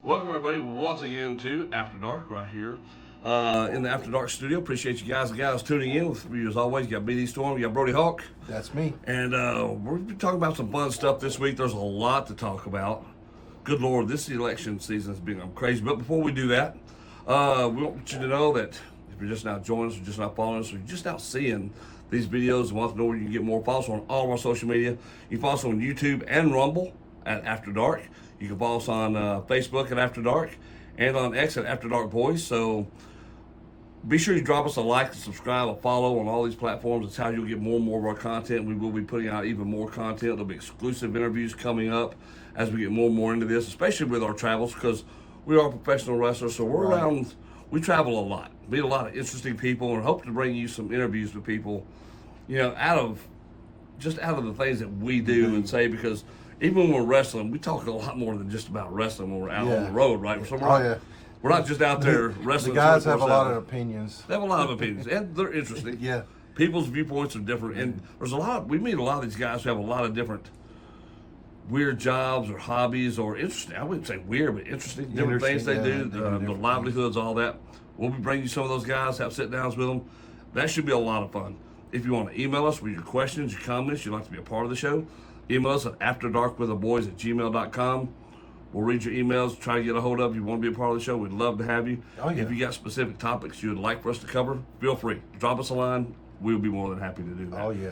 Welcome everybody once again to After Dark right here in the After Dark studio. Appreciate you guys and gals tuning in. With me as always, you got BD Storm, you got Brody Hawk. That's me. And we're talking about some fun stuff this week. There's a lot to talk about. Good Lord, this election season has been crazy. But before we do that, we want you to know that if you're just now joining us, or just not following us, or you're just now seeing these videos and want to know where you can get more, follow us on all of our social media. You can follow us on YouTube and Rumble at After Dark. You can follow us on Facebook at After Dark and on X at After Dark Boys. So be sure you drop us a like, a subscribe, a follow on all these platforms. It's how you'll get more and more of our content. We will be putting out even more content. There'll be exclusive interviews coming up as we get more and more into this, especially with our travels, because we are professional wrestlers. So we're around, we travel a lot, meet a lot of interesting people, and hope to bring you some interviews with people, you know, out of the things that we do and say, because even when we're wrestling, we talk a lot more than just about wrestling when we're out on the road, right? So we're not just out there wrestling. The guys have a lot of opinions. They have a lot of opinions, and they're interesting. Yeah. People's viewpoints are different, and there's we meet a lot of these guys who have a lot of different weird jobs or hobbies or interesting. I wouldn't say weird, but interesting, different things they do, their livelihoods, all that. We'll be bringing you some of those guys, have sit-downs with them. That should be a lot of fun. If you want to email us with your questions, your comments, you'd like to be a part of the show, email us at afterdarkwiththeboys@gmail.com. We'll read your emails, try to get a hold of you. You want to be a part of the show, we'd love to have you. Oh, yeah. If you got specific topics you would like for us to cover, feel free. Drop us a line. We'll be more than happy to do that. Oh, yeah.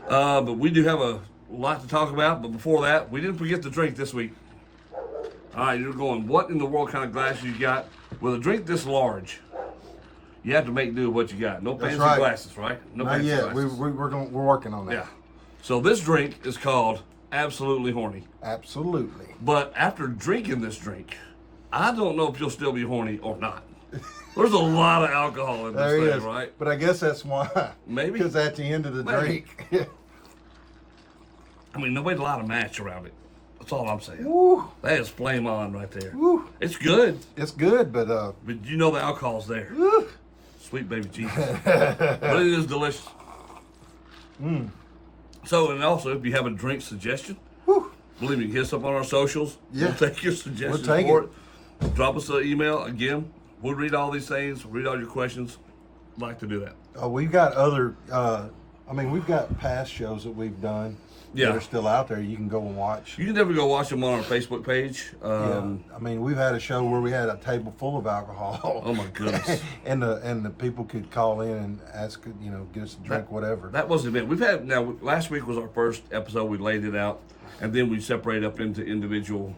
But we do have a lot to talk about. But before that, we didn't forget the drink this week. All right, you're going, what in the world kind of glasses you got? With a drink this large, you have to make do with what you got. No fancy glasses, right? No Not fancy yet. glasses. We're working on that. Yeah. So this drink is called Absolutely Horny. Absolutely. But after drinking this drink, I don't know if you'll still be horny or not. There's a lot of alcohol in this thing, right? But I guess that's why. Maybe. Because at the end of the drink. I mean, nobody allowed a match around it. That's all I'm saying. Woo. That is flame on right there. Woo. It's good. It's good, but you know the alcohol's there. Woo. Sweet baby Jesus. But it is delicious. So, and also, if you have a drink suggestion, believe me, hit us up on our socials. Yeah. We'll take your suggestions for it. Drop us an email. Again, we'll read all these things, read all your questions. Like to do that. We've got other, we've got past shows that we've done that are still out there. You can go and watch. You can never go watch them on our Facebook page. We've had a show where we had a table full of alcohol. Oh my goodness! and the people could call in and ask, get us a drink, whatever. That wasn't it. We've had last week was our first episode. We laid it out, and then we separated up into individual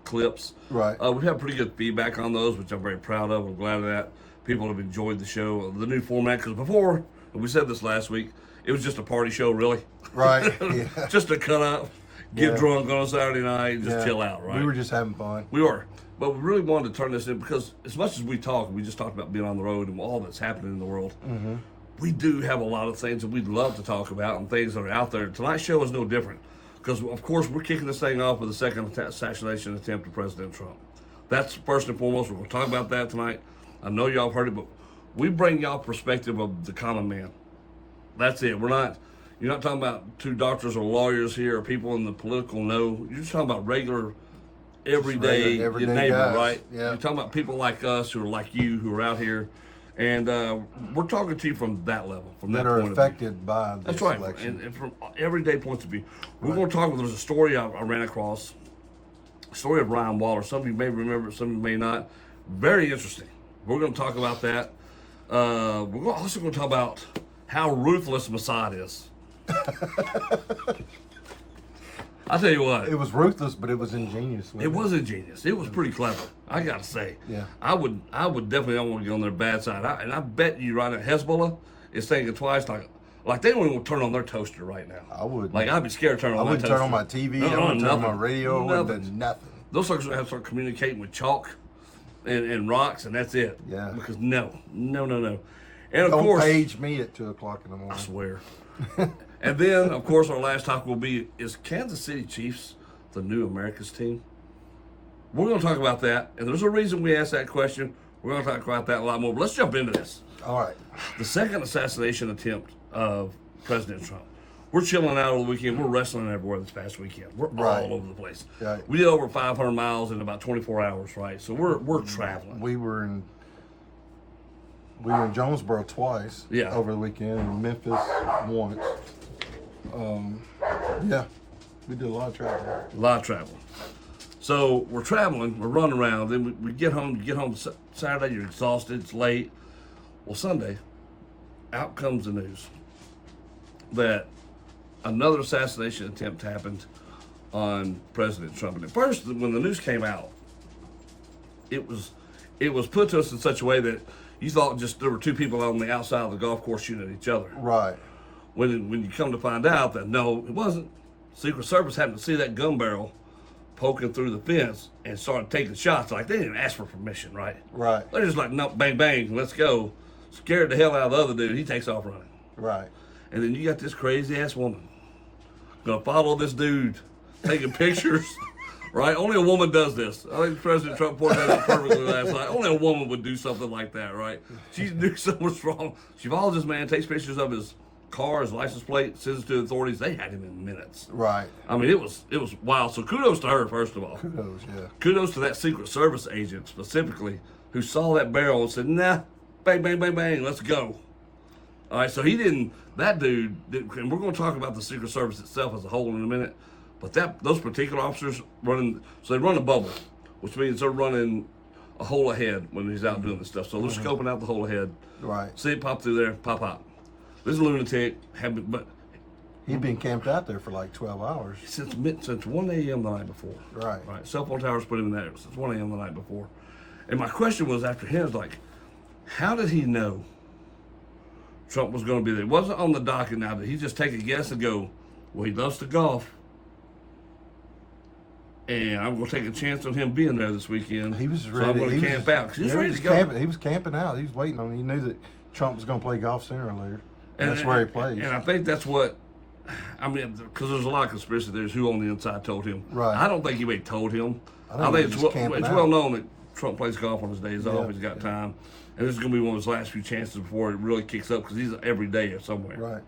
clips. Right. We've had pretty good feedback on those, which I'm very proud of. I'm glad of that. People have enjoyed the show, the new format. Because before, and we said this last week, it was just a party show, really. Right. Yeah. Just to cut up, get drunk on a Saturday night, and just chill out, right? We were just having fun. We were. But we really wanted to turn this in because as much as we talk, we just talked about being on the road and all that's happening in the world. Mm-hmm. We do have a lot of things that we'd love to talk about and things that are out there. Tonight's show is no different because, of course, we're kicking this thing off with the second assassination attempt of President Trump. That's first and foremost. We're going to talk about that tonight. I know y'all have heard it, but we bring y'all perspective of the common man. That's it. You're not talking about two doctors or lawyers here or people in the political know. You're just talking about regular, everyday neighbor, guys. right? Yeah. You're talking about people like us who are like you, who are out here. And we're talking to you from that level, from that point of view. That are affected by this That's right. election. And from everyday points of view. We're going to talk, there's a story I ran across, a story of Ryan Waller. Some of you may remember it, some of you may not. Very interesting. We're going to talk about that. We're also going to talk about how ruthless Mossad is. I'll tell you what. It was ruthless, but it was ingenious. It was ingenious. It was pretty clever, I got to say. Yeah. I would definitely not want to get on their bad side. And I bet you right now, Hezbollah is thinking twice, like they don't even want to turn on their toaster right now. I would. Like, I'd be scared to turn on my toaster. I wouldn't turn on my TV. I wouldn't turn on my radio. Nothing. Those folks would have to start communicating with chalk and rocks, and that's it. Yeah. Because no. And of Don't course, page me at 2:00 in the morning. I swear. And then, of course, our last talk will be, is Kansas City Chiefs the new America's team? We're going to talk about that, and there's a reason we asked that question. We're going to talk about that a lot more, but let's jump into this. All right. The second assassination attempt of President Trump. we're chilling out over the weekend. We're wrestling everywhere this past weekend. We're all over the place. Right. We did over 500 miles in about 24 hours, right? So we're traveling. We were in Jonesboro twice over the weekend, and Memphis once. We did a lot of traveling. So we're traveling, we're running around, then we get home. Saturday, you're exhausted, it's late. Well, Sunday, out comes the news that another assassination attempt happened on President Trump. And at first, when the news came out, it was put to us in such a way that you thought just there were two people on the outside of the golf course shooting at each other. Right. When you come to find out that no, it wasn't. Secret Service happened to see that gun barrel poking through the fence and started taking shots. Like, they didn't ask for permission, right? Right. They're just like, no, bang, bang, let's go. Scared the hell out of the other dude. He takes off running. Right. And then you got this crazy-ass woman gonna follow this dude, taking pictures, right? Only a woman does this. I think President Trump pointed that out perfectly last night. Only a woman would do something like that, right? She knew something was wrong. She follows this man, takes pictures of his car, his license plate, sends it to the authorities. They had him in minutes. Right. I mean, it was wild. So kudos to her, first of all. Kudos to that Secret Service agent specifically who saw that barrel and said, nah, bang, bang, bang, bang, let's go. All right, so that dude didn't, and we're going to talk about the Secret Service itself as a whole in a minute, but those particular officers they run a bubble, which means they're running a hole ahead when he's out doing this stuff. So they're scoping out the hole ahead. Right. See it pop through there, pop. This lunatic but he'd been camped out there for like 12 hours. Since 1 a.m. the night before. Right. Cell phone towers put him in there since 1 a.m. the night before. And my question was after him, was like, how did he know Trump was going to be there? It wasn't on the docket now. Did he just take a guess and go, well, he loves to golf, and I'm going to take a chance on him being there this weekend. He was ready. So I'm going to camp out. He was ready to go. He was camping out. He was waiting on it. He knew that Trump was going to play golf sooner or later. And that's where he plays. And I think that's what, I mean, because there's a lot of conspiracy theories who on the inside told him. Right. I don't think anybody told him. I think it's well known that Trump plays golf on his days off. He's got time. And this is going to be one of his last few chances before it really kicks up because he's every day or somewhere. Right.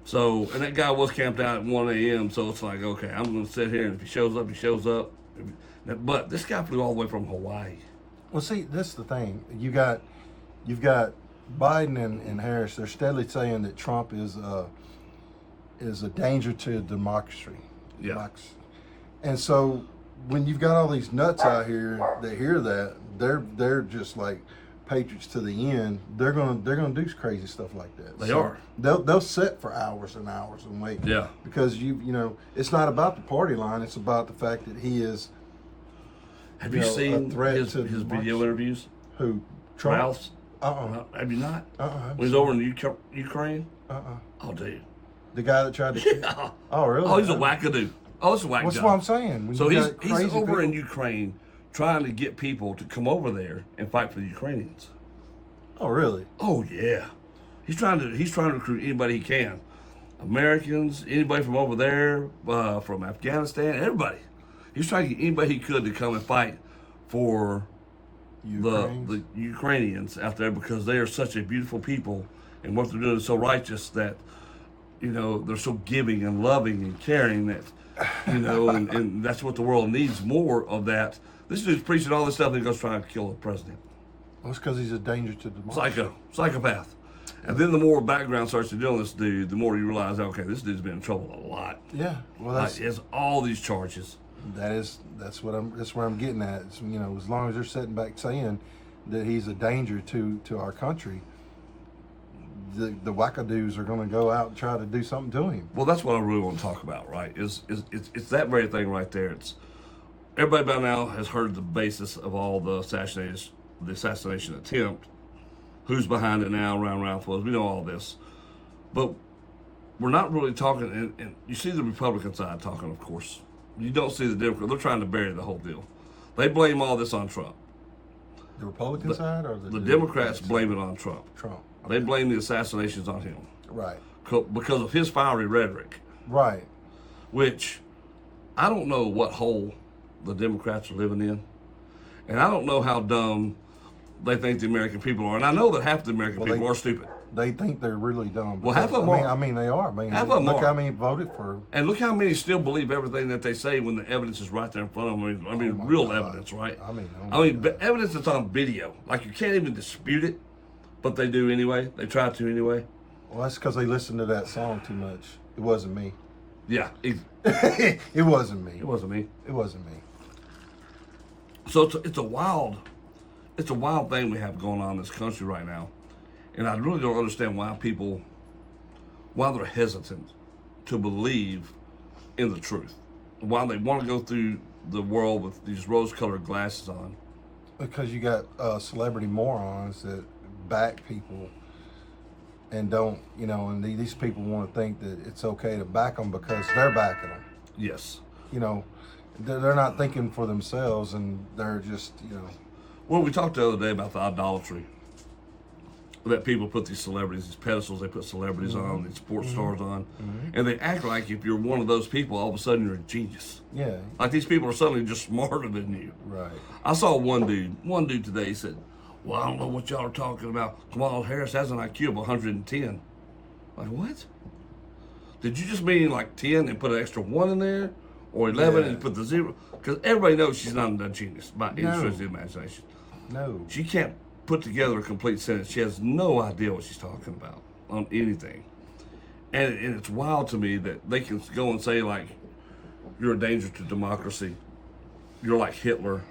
So, and that guy was camped out at 1 a.m., so it's like, okay, I'm going to sit here, and if he shows up, he shows up. But this guy flew all the way from Hawaii. Well, see, this is the thing. You've got Biden and Harris. They're steadily saying that Trump is a danger to democracy. Yeah. And so when you've got all these nuts out here that hear that, they're just like patriots to the end. They're gonna do crazy stuff like that. They are. They'll sit for hours and hours and wait. Yeah. Because you know it's not about the party line. It's about the fact that he is. Have you seen his video interviews? Who? Trump? Ralph's? Have you not? When he's over in Ukraine? Oh, dude. The guy that tried to. Yeah. Oh, really? Oh, he's a wackadoo. Oh, it's a whack That's job. what I'm saying. So he's over in Ukraine trying to get people to come over there and fight for the Ukrainians. Oh, really? Oh, yeah. He's trying to recruit anybody he can. Americans, anybody from over there, from Afghanistan, everybody. He's trying to get anybody he could to come and fight for the Ukrainians out there because they are such a beautiful people and what they're doing is so righteous that, you know, they're so giving and loving and caring that, you know, and that's what the world needs, more of that. This dude's preaching all this stuff and he goes trying to kill the president. Well, it's because he's a danger to democracy. Psychopath. And then the more background starts to deal with this dude, the more you realize, okay, this dude's been in trouble a lot. Yeah. Well, he has all these charges. That's where I'm getting at. It's, you know, as long as they're sitting back saying that he's a danger to our country, the wackadoos are going to go out and try to do something to him. Well, that's what I really want to talk about, right? It's that very thing right there. It's everybody by now has heard the basis of all the assassination attempt. Who's behind it now? Ralph was. We know all this, but we're not really talking. And you see the Republican side talking, of course. You don't see the Democrat. They're trying to bury the whole deal. They blame all this on Trump. The Republican side, or the Democrats blame it on Trump. Okay. They blame the assassinations on him. Right. Because of his fiery rhetoric. Right. Which I don't know what hole the Democrats are living in, and I don't know how dumb they think the American people are. And I know that half the American people are stupid. They think they're really dumb. Well, half of them are. I mean, they are. Half of them look are. how many voted for. And look how many still believe everything that they say when the evidence is right there in front of them. I mean, real evidence, right? But evidence that's on video. Like, you can't even dispute it, but they do anyway. They try to anyway. Well, that's because they listened to that song too much. It wasn't me. Yeah. It wasn't me. It wasn't me. It wasn't me. So it's a wild thing we have going on in this country right now. And I really don't understand why they're hesitant to believe in the truth. Why they want to go through the world with these rose-colored glasses on. Because you got celebrity morons that back people and don't, and these people want to think that it's okay to back them because they're backing them. Yes. They're not thinking for themselves, and they're just, Well, we talked the other day about the idolatry that people put these celebrities, these pedestals they put celebrities on, these sports stars on, and they act like if you're one of those people, all of a sudden you're a genius. Yeah. Like these people are suddenly just smarter than you. Right. I saw one dude today said, well, I don't know what y'all are talking about. Kamala Harris has an IQ of 110. Like, what? Did you just mean like 10 and put an extra 1 in there? Or 11 and put the 0? Because everybody knows she's not a genius by any stretch of the imagination. No. She can't put together a complete sentence. She has no idea what she's talking about on anything. And it's wild to me that they can go and say, like, you're a danger to democracy. You're like Hitler.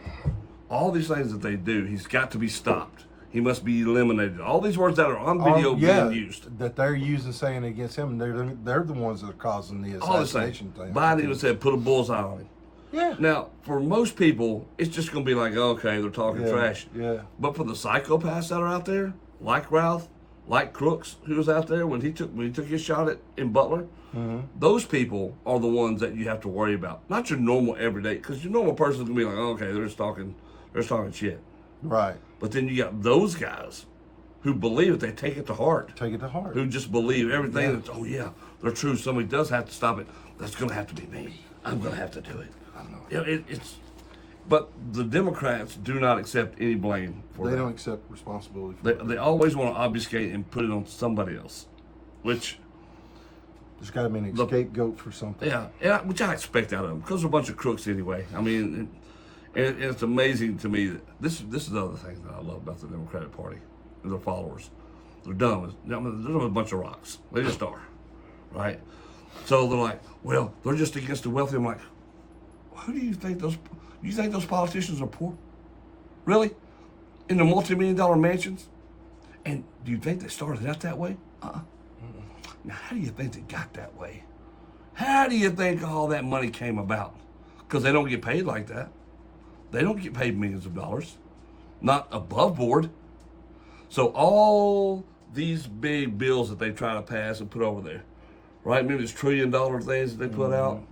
All these things that they do, he's got to be stopped. He must be eliminated. All these words that are on video being used. That they're using saying against him, they're the ones that are causing the assassination thing. Biden even said, put a bullseye on him. Yeah. Now, for most people, it's just going to be like, okay, they're talking trash. Yeah. But for the psychopaths that are out there, like Ralph, like Crooks, who was out there when he took his shot in Butler, those people are the ones that you have to worry about. Not your normal everyday, because your normal person's going to be like, oh, okay, they're just talking shit. Right. But then you got those guys who believe it, they take it to heart. Take it to heart. Who just believe everything that's, oh yeah, they're true. Somebody does have to stop it. That's going to have to be me. I'm going to have to do it. I know. It's, but the Democrats do not accept any blame for that. They don't accept responsibility for They always want to obfuscate and put it on somebody else, which there's got to be an scapegoat for something. Yeah, which I expect out of them because they're a bunch of crooks anyway. I mean, and it's amazing to me that this is the other thing that I love about the Democratic Party and their followers. They're dumb. They're a bunch of rocks. They just are, right? So they're like, well, they're just against the wealthy. I'm like, who do you think those? You think those politicians are poor? Really? In the multi-million-dollar mansions? And do you think they started out that way? Now, how do you think they got that way? How do you think all that money came about? Because they don't get paid like that. They don't get paid millions of dollars. Not above board. So all these big bills that they try to pass and put over there, right? Maybe these $1 trillion things that they put out,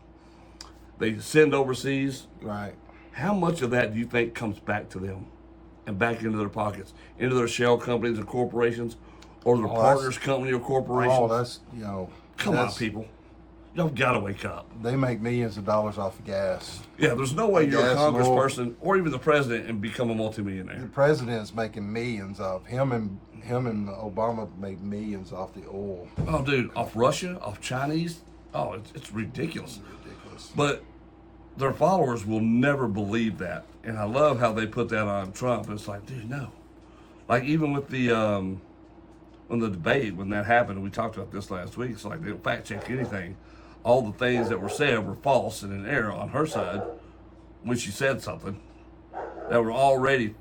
they send overseas. Right. How much of that do you think comes back to them and back into their pockets, into their shell companies and corporations, or their partners' company or corporations? Oh, that's, Come on, people. Y'all got to wake up. They make millions of dollars off of gas. Yeah, there's no way you're a Gas, congressperson or even the president and become a multimillionaire. The president's making millions off him and Obama made millions off the oil. Oh, dude, off Russia, off Chinese. Oh, it's ridiculous. But their followers will never believe that. And I love how they put that on Trump. It's like, dude, no. Like, even with the when the debate, when that happened, we talked about this last week, it's like they don't fact check anything. All the things that were said were false and in error on her side when she said something that were already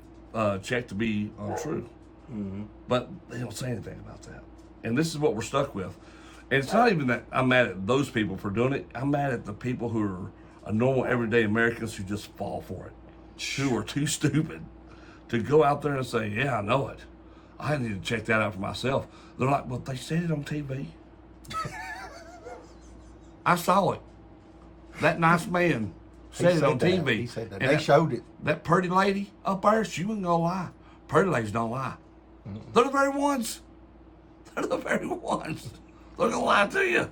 checked to be untrue. But they don't say anything about that. And this is what we're stuck with. And it's not even that I'm mad at those people for doing it. I'm mad at the people who are normal, everyday Americans who just fall for it, who are too stupid to go out there and say, yeah, I know it. I need to check that out for myself. They're like, well, they said it on TV. I saw it. That nice man said it on TV. He said that. They showed it. That pretty lady up there, she wasn't going to lie. Pretty ladies don't lie. They're the very ones. They're the very ones. They're going to lie to you.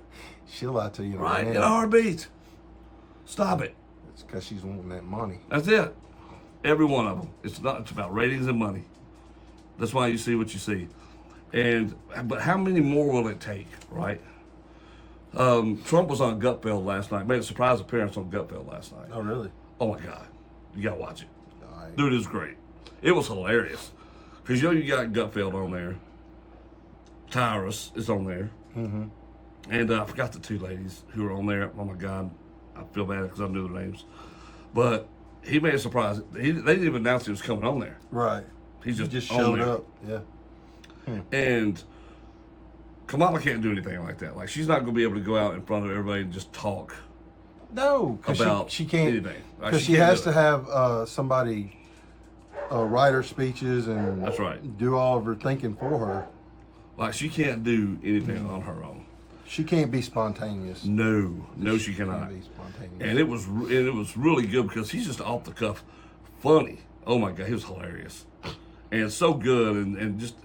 She'll lie to you. Right, in a heartbeat. Stop it. It's because she's wanting that money. That's it. Every one of them. It's about ratings and money. That's why you see what you see. But how many more will it take, right? Trump was on Gutfeld last night. Made a surprise appearance on Gutfeld last night. Oh, really? Oh my God, you gotta watch it, All right. dude. It was great. It was hilarious because you got Gutfeld on there. Tyrus is on there, and I forgot the two ladies who were on there. Oh my God, I feel bad because I knew their names, but he made a surprise. They didn't even announce he was coming on there. Right. He just on showed there. up. Yeah. And Kamala can't do anything like that. Like, she's not going to be able to go out in front of everybody and just talk No, because about she can't. anything. Like, Because she can't has do to it. have somebody write her speeches and That's right. do all of her thinking for her. Like, she can't do anything on her own. She can't be spontaneous. No, she cannot. Can't be spontaneous. And it was really good because he's just off the cuff, funny. Oh my God, he was hilarious, and so good, and just,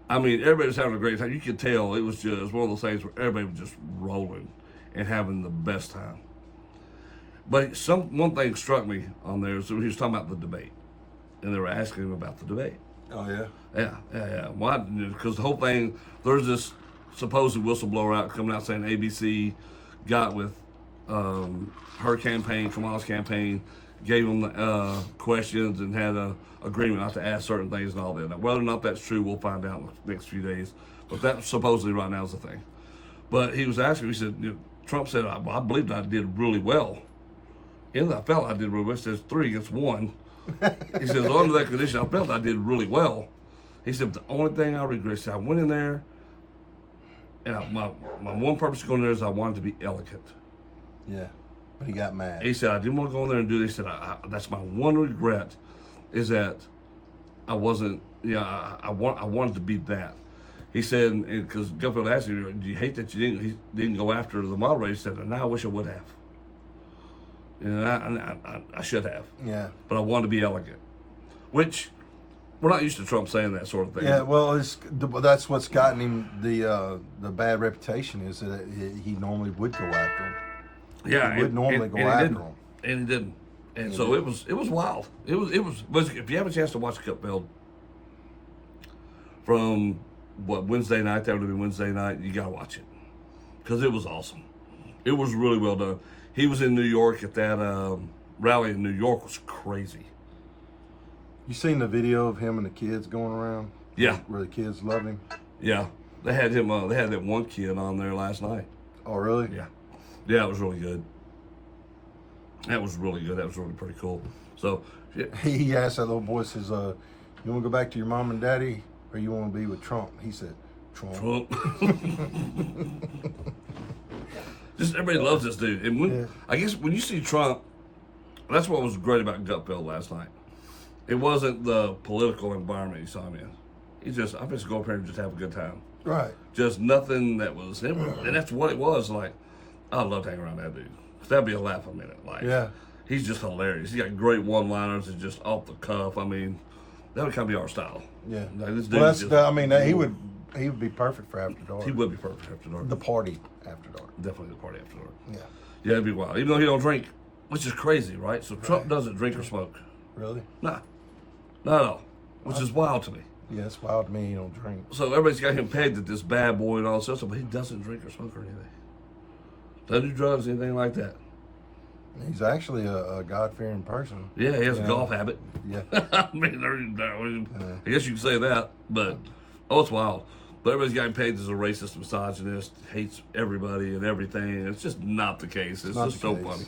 I mean, everybody was having a great time. You could tell it was one of those things where everybody was just rolling and having the best time. But one thing struck me on there, so he was talking about the debate, and they were asking him about the debate. Oh yeah. Yeah. Why? Because the whole thing, there's this supposed whistleblower out coming out saying ABC got with her campaign, Kamala's campaign, gave them questions and had a agreement not to ask certain things and all that. Now, whether or not that's true, we'll find out in the next few days. But that supposedly right now is the thing. But he was asking, he said, Trump said, I believed I did really well. And I felt I did really well. He says 3 against 1. He says, under that condition, I felt I did really well. He said, the only thing I regret is I went in there, and my one purpose of going there is I wanted to be elegant. Yeah. But he got mad. He said, I didn't want to go in there and do this. He said, that's my one regret is that I wasn't, I wanted to be that. He said, because Gutfeld asked him, do you hate that you didn't go after the moderator? He said, now I wish I would have. And I should have. Yeah. But I wanted to be elegant, which we're not used to Trump saying that sort of thing. Yeah, well, that's what's gotten him the bad reputation is that he normally would go after him. Yeah, he would normally go after him, and he didn't. And so it was wild. It was. If you have a chance to watch Gutfeld from Wednesday night, that would have been Wednesday night. You gotta watch it because it was awesome. It was really well done. He was in New York at that rally in New York. Was crazy. You seen the video of him and the kids going around? Yeah. Where the kids love him? Yeah. They had him. They had that one kid on there last night. Oh, really? Yeah. Yeah, it was really good. That was really good. That was really pretty cool. So yeah. He asked that little boy, says, "You want to go back to your mom and daddy, or you want to be with Trump?" He said, "Trump." Just everybody loves this dude. And I guess when you see Trump, that's what was great about Gutfeld last night. It wasn't the political environment you saw him in. I'm just go up here and just have a good time. Right. Just nothing that was him. And that's what it was. Like, I love hanging around that dude. 'Cause that'd be a laugh a minute. Like, Yeah. He's just hilarious. He got great one-liners and just off the cuff. I mean, that would kind of be our style. Yeah. Like, this Well, dude he would be perfect for After Dark. He would be perfect after dark. The party After Dark. Definitely the party after dark. Yeah. Yeah, it'd be wild. Even though he don't drink, which is crazy, right? So Trump doesn't drink or smoke. Really? Nah, not at all. Which is wild to me. Yeah, it's wild to me he don't drink. So everybody's got him pegged at this bad boy and all this stuff, but he doesn't drink or smoke or anything. Doesn't do drugs, anything like that. He's actually a God-fearing person. Yeah, he has a golf habit. Yeah. I mean, I guess you could say that, but it's wild. But everybody's got him pegged as a racist, misogynist, hates everybody and everything. It's just not the case. It's just so funny.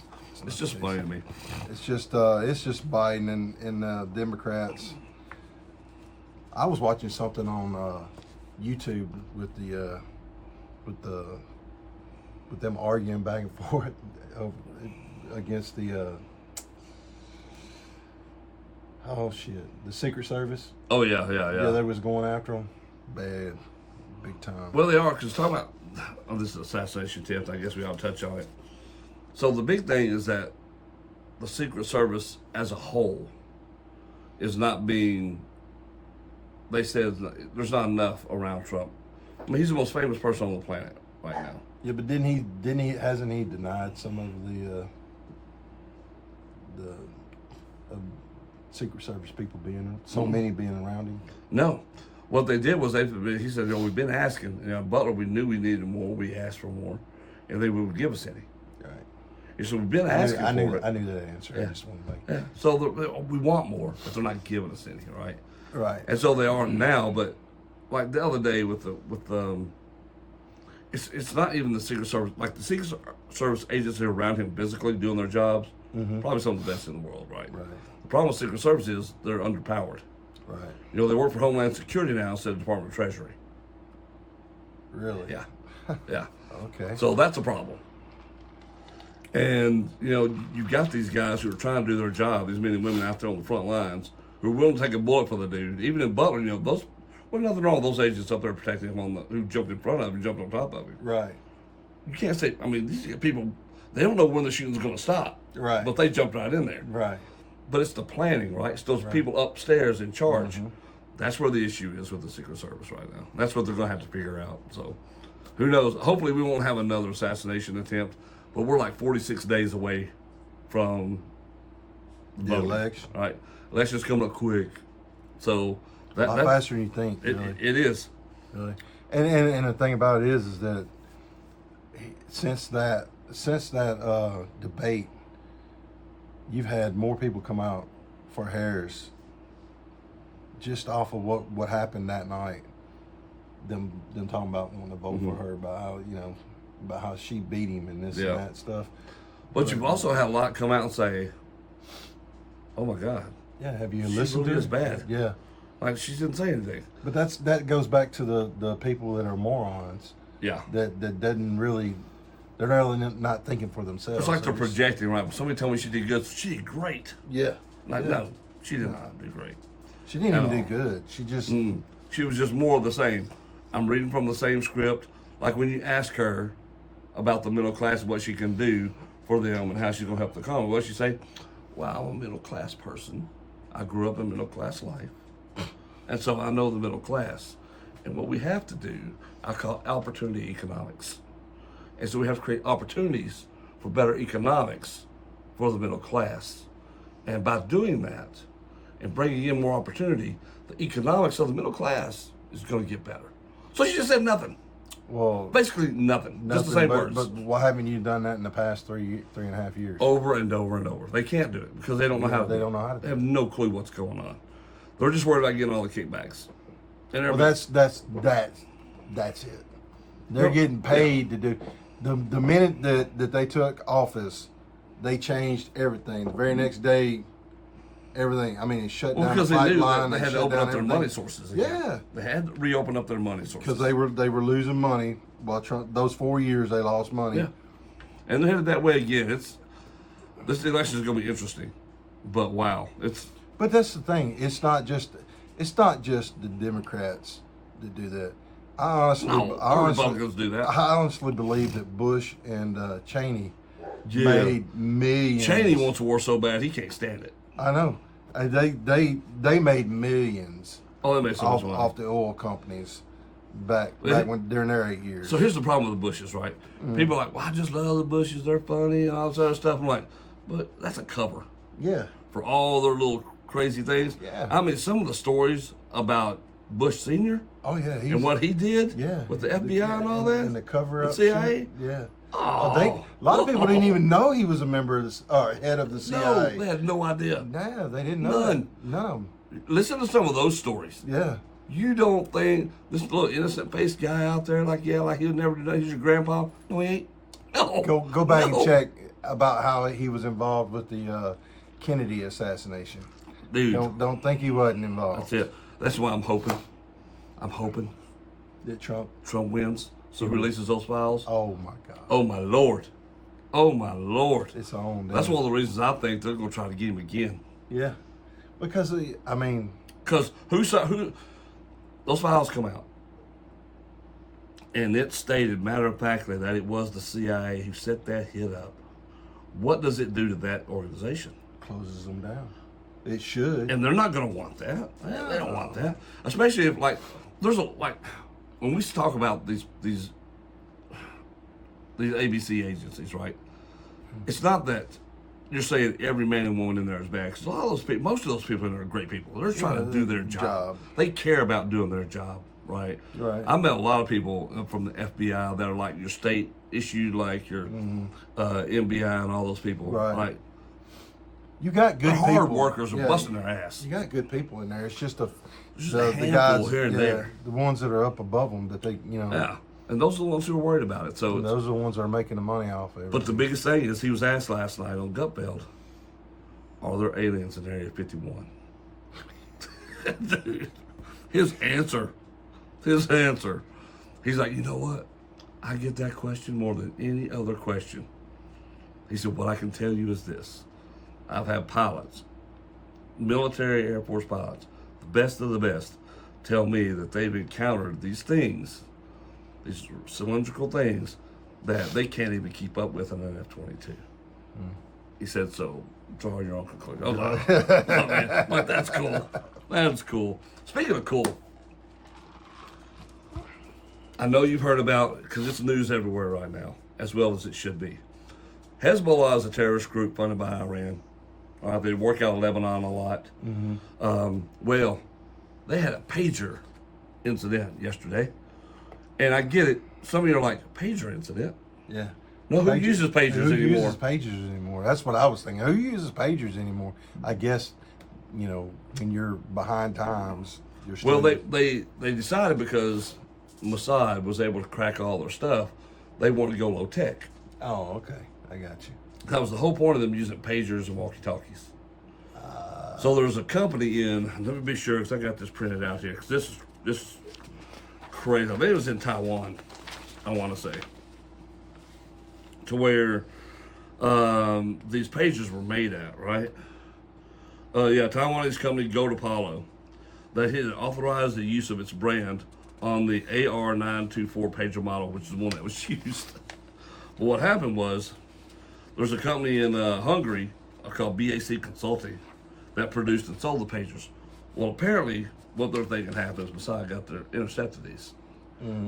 It's just funny to me. It's just Biden and Democrats. I was watching something on YouTube with them arguing back and forth against the the Secret Service. Oh yeah. Yeah, they was going after them. Bad, big time. Well, they are, because talking about this assassination attempt, I guess we ought to touch on it. So the big thing is that the Secret Service as a whole is not being, they said there's not enough around Trump. I mean, he's the most famous person on the planet right now. Yeah, but hasn't he denied some of the Secret Service people being, many being around him? No. What they did was he said, we've been asking. Butler, we knew we needed more. We asked for more, and they would give us any. Right. And so we've been asking for it. I knew that answer. Yeah. I just want to make. Yeah. So we want more, but they're not giving us any, right? Right. And so they aren't now. But like the other day it's not even the Secret Service. Like the Secret Service agents that are around him physically doing their jobs, probably some of the best in the world, right? Right. The problem with Secret Service is they're underpowered. Right. They work for Homeland Security now instead of Department of Treasury. Really? Yeah. Yeah. Okay. So that's a problem. And, you've got these guys who are trying to do their job, these men and women out there on the front lines, who are willing to take a bullet for the dude. Even in Butler, there's nothing wrong with those agents up there protecting him who jumped in front of him and jumped on top of him. Right. You can't say, these people, they don't know when the shooting's going to stop. Right. But they jumped right in there. Right. But it's the planning, right? It's those people upstairs in charge. That's where the issue is with the Secret Service right now. That's what they're going to have to figure out. So, who knows? Hopefully, we won't have another assassination attempt. But we're like 46 days away from the election. Right? Election's coming up quick. So a lot faster than you think. Really. It is. Really. And the thing about it is that since that debate, you've had more people come out for Harris just off of what happened that night than talking about wanting to vote for her, about how she beat him and this and that stuff. But you've also had a lot come out and say, "Oh my God, yeah, have you listened to this bad?" Yeah, like she didn't say anything. But that goes back to the people that are morons. Yeah, that doesn't really. They're not thinking for themselves. It's like they're projecting, right? Somebody told me she did good. She did great. Yeah. No, she did not do great. She didn't even do good. She just. She was just more of the same. I'm reading from the same script. Like when you ask her about the middle class and what she can do for them and how she's going to help the economy, what she say? Well, I'm a middle class person. I grew up in middle class life. And so I know the middle class. And what we have to do, I call opportunity economics. And so we have to create opportunities for better economics for the middle class. And by doing that and bringing in more opportunity, the economics of the middle class is going to get better. So she just said nothing. Well, basically nothing. Just the same words. But why haven't you done that in the past 3.5 years? Over and over and over. They can't do it because they don't know how to. They don't know how to. They have no clue what's going on. They're just worried about getting all the kickbacks. And well, that's it. They're getting paid to do. The minute that they took office, they changed everything. The very next day, everything. It shut down the pipeline. Because they had to open up their money sources again. Yeah, they had to reopen up their money sources because they were losing money while Trump. Those 4 years they lost money. Yeah, and they're headed that way again. This election is going to be interesting, but wow, it's. But that's the thing. It's not just the Democrats that do that. Republicans do that. I honestly believe that Bush and Cheney made millions. Cheney wants war so bad he can't stand it. I know. They made millions. Oh, they made so much money off the oil companies back when during their 8 years. So here's the problem with the Bushes, right? People are like, "Well, I just love the Bushes. They're funny and all this other stuff." I'm like, but that's a cover. Yeah. For all their little crazy things. Yeah. Some of the stories about Bush Sr. Oh yeah. And what he did. Yeah. With the FBI and all that. And the cover up. The CIA. Yeah. Oh, a lot of people didn't even know he was a member of head of the CIA. No, they had no idea. No, they didn't know. None. None of them. Listen to some of those stories. Yeah. You don't think this little innocent-faced guy out there, like he would never do that. He's your grandpa. No, he ain't. No. Go back and check about how he was involved with the Kennedy assassination. Dude. Don't think he wasn't involved. That's it. That's why I'm hoping that Trump wins, so he releases those files. Oh my God. Oh my Lord. Oh my Lord. It's on. That's one of the reasons I think they're going to try to get him again. Yeah, because because who those files come out, and it stated matter of factly that it was the CIA who set that hit up. What does it do to that organization? Closes them down. It should. And they're not going to want that. They don't want that. Especially if, when we talk about these ABC agencies, right? It's not that you're saying every man and woman in there is bad. Because a lot of those people, most of those people in there are great people. They're trying to do their job. They care about doing their job, right? Right. I met a lot of people from the FBI that are like your state issued, like your MBI and all those people. Right. You got good people. Hard workers are busting their ass. You got good people in there. It's just the handful guys here and there. The ones that are up above them that they, Yeah. And those are the ones who are worried about it. So those are the ones that are making the money off of it. But the biggest thing is he was asked last night on Gutfeld, are there aliens in Area 51? Dude, his answer. He's like, you know what? I get that question more than any other question. He said, what I can tell you is this. I've had pilots, military Air Force pilots, the best of the best, tell me that they've encountered these things, these cylindrical things, that they can't even keep up with in an F-22. He said, so draw your own conclusion. I was like, oh, man, like, that's cool. That's cool. Speaking of cool, I know you've heard about, because it's news everywhere right now, as well as it should be. Hezbollah is a terrorist group funded by Iran. They work out of Lebanon a lot. Well, they had a pager incident yesterday. And I get it. Some of you are like, pager incident? Yeah. No, who uses pagers anymore? Who uses pagers anymore? That's what I was thinking. Who uses pagers anymore? I guess, when you're behind times, you're still... Well, they decided because Mossad was able to crack all their stuff, they wanted to go low tech. Oh, okay. I got you. That was the whole point of them using pagers and walkie-talkies. So there's a company in, let me be sure because I got this printed out here, because this is crazy. I think it was in Taiwan, I want to say, to where these pagers were made at, right? Taiwanese company Go Palo, that had authorized the use of its brand on the AR-924 pager model, which is the one that was used. But what happened was, there's a company in Hungary called BAC Consulting that produced and sold the pagers. Well, apparently, what they're thinking happened is Mossad got there, intercepted these,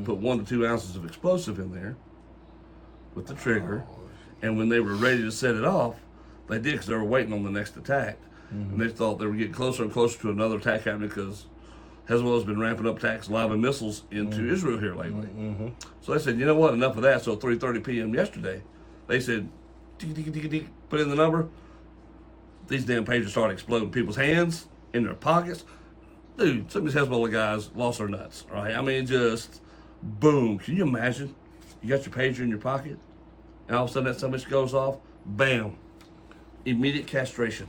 put 1 to 2 ounces of explosive in there with the trigger, and when they were ready to set it off, they did because they were waiting on the next attack. And they thought they were getting closer and closer to another attack happening because Hezbollah has been ramping up attacks, lobbing missiles into Israel here lately. So they said, you know what, enough of that. So at 3:30 p.m. yesterday, they said, put in the number. These damn pagers started exploding in people's hands, in their pockets. Dude, some of these Hezbollah guys lost their nuts, right? I mean, just boom. Can you imagine? You got your pager in your pocket, and all of a sudden that something goes off, bam. Immediate castration.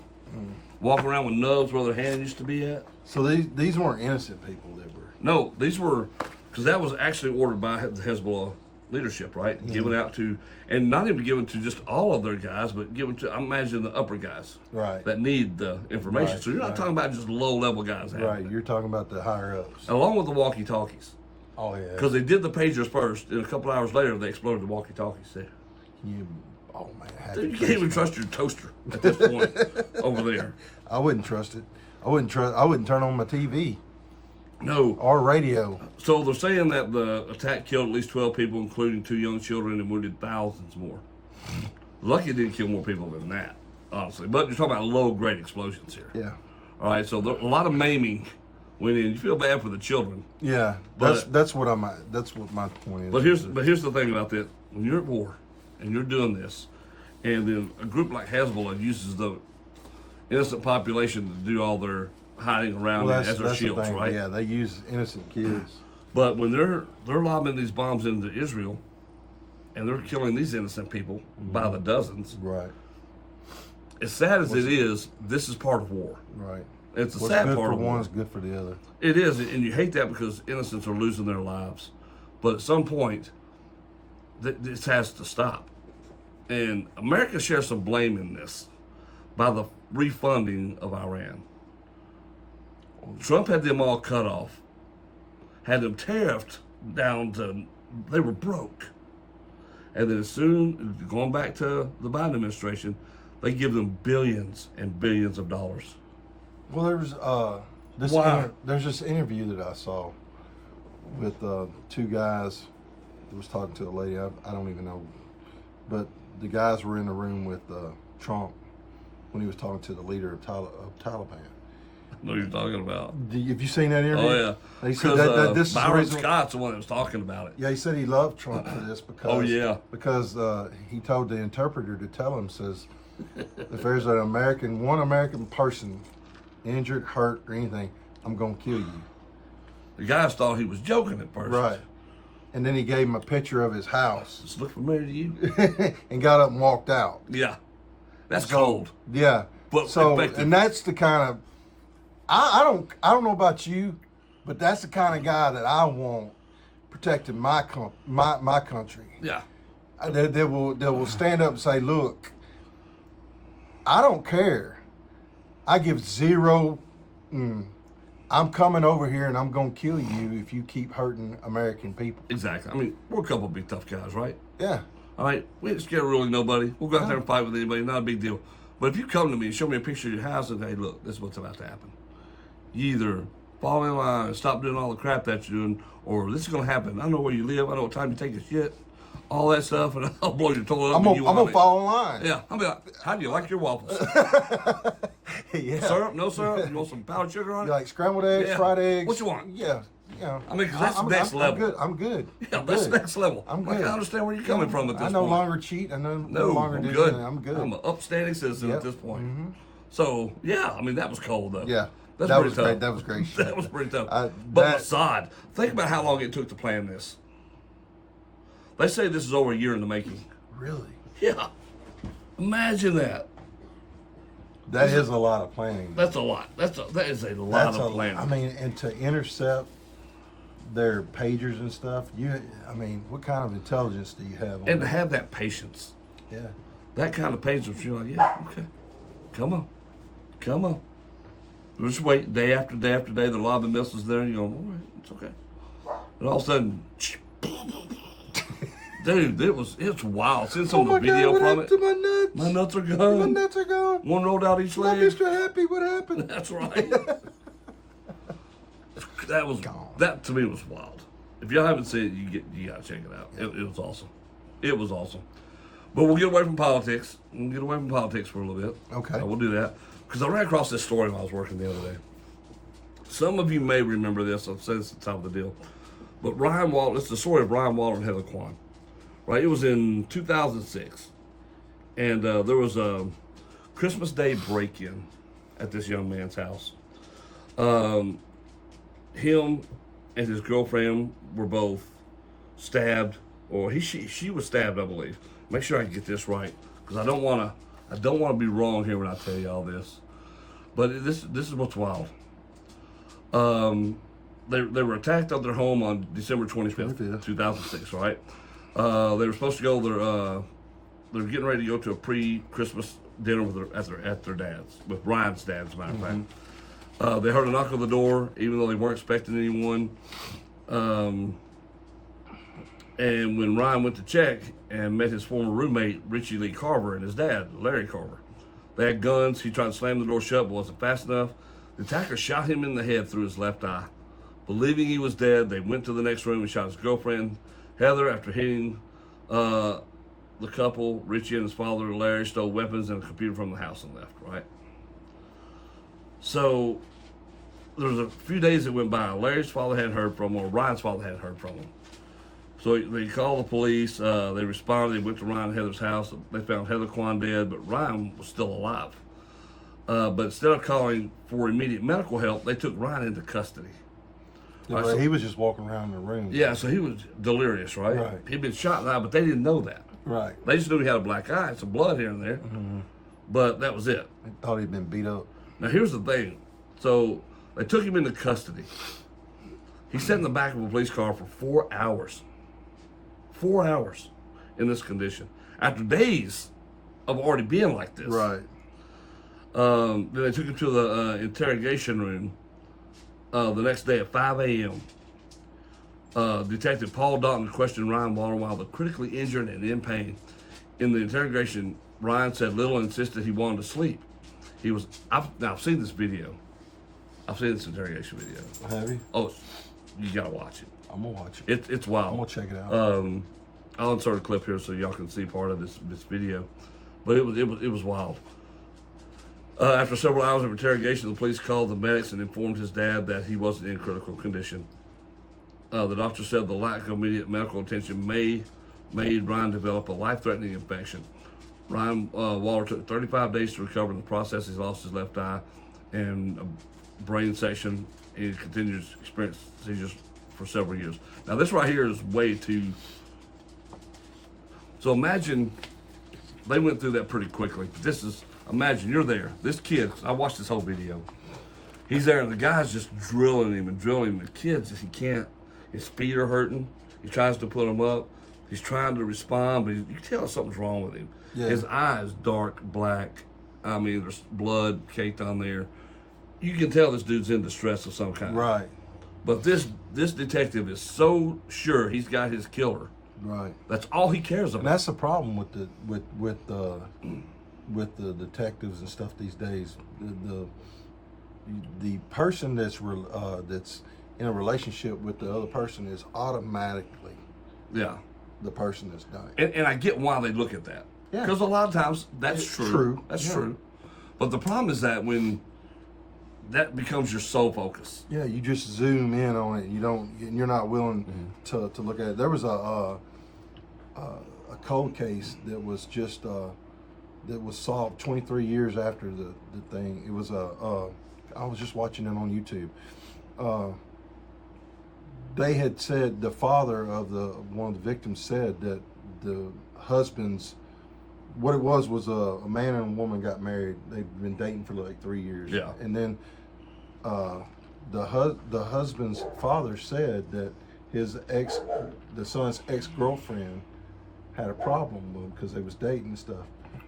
Walking around with nubs where their hand used to be at. So these weren't innocent people that were... No, these were, because that was actually ordered by the Hezbollah leadership, right? Given out to, and not even given to just all of their guys, but given to, I imagine, the upper guys, right, that need the information. Right, so you're not talking about just low-level guys. Right, you're talking about the higher-ups. Along with the walkie-talkies. Oh, yeah. Because they did the pagers first, and a couple hours later, they exploded the walkie-talkies there. Oh, man. Dude, you can't even trust your toaster at this point over there. I wouldn't trust it. I wouldn't turn on my TV. No. Or radio. So they're saying that the attack killed at least 12 people, including 2 young children, and wounded thousands more. Lucky it didn't kill more people than that, honestly. But you're talking about low-grade explosions here. Yeah. All right, so a lot of maiming went in. You feel bad for the children. Yeah, that's what my point is. But here's the thing about that. When you're at war and you're doing this, and then a group like Hezbollah uses the innocent population to do all their hiding around as their shields, right? Yeah, they use innocent kids. But when they're lobbing these bombs into Israel, and they're killing these innocent people by the dozens, right? As sad as it is, this is part of war. Right. It's a sad part of war. What's good for one is good for the other. It is, and you hate that because innocents are losing their lives. But at some point, this has to stop. And America shares some blame in this by the refunding of Iran. Trump had them all cut off, had them tariffed down to, they were broke. And then as soon, going back to the Biden administration, they give them billions and billions of dollars. Well, there's this interview that I saw with 2 guys that was talking to a lady. I don't even know, but the guys were in the room with Trump, when he was talking to the leader of Taliban. I know what you're talking about. Have you seen that interview? Oh yeah. He said that this is the Byron reason. Scott's the one that was talking about it. Yeah, he said he loved Trump for this because. Oh, yeah. Because he told the interpreter to tell him, says, if there's one American person injured, hurt, or anything, I'm gonna kill you. The guys thought he was joking at first. Right. And then he gave him a picture of his house. Does this look familiar to you? And got up and walked out. Yeah. That's cold. Yeah. But so, effective. and that's the kind of I don't know about you, but that's the kind of guy that I want protecting my country. Yeah. That will stand up and say, look, I don't care. I give zero. I'm coming over here and I'm gonna kill you if you keep hurting American people. Exactly. I mean, we're a couple of big tough guys, right? Yeah. All right. We ain't scared of really nobody. We'll go out there and fight with anybody. Not a big deal. But if you come to me and show me a picture of your house and hey, look, this is what's about to happen. You either fall in line and stop doing all the crap that you're doing, or this is gonna happen. I know where you live. I know what time you take a shit. All that stuff, and I'll blow your toilet up. I'm gonna fall in line. Yeah, I'll be like, how do you like your waffles? Yeah. Syrup? No syrup? You want some powdered sugar on it? You like scrambled eggs, Yeah. fried eggs? What you want? Yeah. Yeah. I mean, 'cause that's next level. I'm good. Yeah, that's next level. I'm Like, good. I understand where you're coming from at this I no point. longer cheat. I no No, longer I'm do good. that. I'm good. I'm an upstanding citizen at this point. So, yeah, I mean, that was cold, though. Yeah. That's that pretty was tough. great. That was great shit. That was pretty tough. But that- Mossad, think about how long it took to plan this. They say this is over a year in the making. Really? Yeah. Imagine that. That is a lot of planning. That's a lot. That is a lot of planning. I mean, and to intercept their pagers and stuff, I mean, what kind of intelligence do you have? And to have that patience. Yeah. That kind of patience, you're like, yeah, okay. Come on. Just wait day after day after day. They're lobbing missiles there, and you go, all right, it's okay. And all of a sudden, dude, it's wild. Seen some of the video from it. To my nuts? My nuts are gone. My nuts are gone. One rolled out each My leg. Mr. Happy, what happened? That's right. That to me was wild. If y'all haven't seen it, you gotta check it out. It was awesome. It was awesome. But we'll get away from politics. We'll get away from politics for a little bit. Okay. We'll do that. Because I ran across this story while I was working the other day. Some of you may remember this. I've said this at the top of the deal. But Ryan Waller, it's the story of Ryan Waller and Heather Kwan. Right? It was in 2006. And there was a Christmas Day break-in at this young man's house. Him and his girlfriend were both stabbed, or she was stabbed, I believe. Make sure I get this right, because I don't want to be wrong here when I tell you all this. But this is what's wild. They were attacked at their home on December 25th, 2006. Right? They were supposed to go. They're getting ready to go to a pre-Christmas dinner at their dad's, with Ryan's dad, as a matter of fact. They heard a knock on the door, even though they weren't expecting anyone. And when Ryan went to check and met his former roommate, Richie Lee Carver, and his dad, Larry Carver, they had guns. He tried to slam the door shut, but wasn't fast enough. The attacker shot him in the head through his left eye. Believing he was dead, they went to the next room and shot his girlfriend, Heather. After hitting the couple, Richie and his father, Larry, stole weapons and a computer from the house and left, right? So there was a few days that went by. Larry's father hadn't heard from him, or Ryan's father hadn't heard from him. So they called the police. They responded. They went to Ryan and Heather's house. They found Heather Kwan dead, but Ryan was still alive. But instead of calling for immediate medical help, they took Ryan into custody. Yeah, so he was just walking around the room. Yeah, so he was delirious, right? Right. He'd been shot in the eye, but they didn't know that. Right. They just knew he had a black eye, some blood here and there, but that was it. They thought he'd been beat up. Now here's the thing. So they took him into custody. He sat in the back of a police car for 4 hours. 4 hours in this condition. After days of already being like this. Right. Then they took him to the interrogation room the next day at 5 a.m. Detective Paul Dalton questioned Ryan Waller while the critically injured and in pain. In the interrogation, Ryan said little and insisted he wanted to sleep. I've seen this video. I've seen this interrogation video. Have you? Oh, you gotta watch it. I'm gonna watch it. It's wild. I'm gonna check it out. I'll insert a clip here so y'all can see part of this video. But it was wild. After several hours of interrogation, the police called the medics and informed his dad that he wasn't in critical condition. The doctor said the lack of immediate medical attention made Ryan develop a life-threatening infection. Ryan Waller took 35 days to recover. In the process, he lost his left eye and a brain section. He continued to experience seizures for several years. Now, this right here is way too... So imagine they went through that pretty quickly. Imagine you're there. This kid, I watched this whole video. He's there and the guy's just drilling him and drilling him. The kid he can't. His feet are hurting. He tries to put him up. He's trying to respond, but you can tell something's wrong with him. Yeah. His eye is dark black. I mean, there's blood caked on there. You can tell this dude's in distress of some kind. Right. But this detective is so sure he's got his killer. Right. That's all he cares about. And that's the problem with the detectives and stuff these days. The person that's in a relationship with the other person is automatically the person that's done it. And I get why they look at that. Yeah. Because a lot of times that's true. That's true. But the problem is that when that becomes your sole focus. Yeah, you just zoom in on it. You're not willing to look at it. There was a cold case that was just that was solved 23 years after the thing. It was I was just watching it on YouTube. They had said, the father of one of the victims said that the husband's, what it was a man and a woman got married. They'd been dating for like 3 years. Yeah. And then the husband's father said that the son's ex-girlfriend had a problem with him because they was dating and stuff.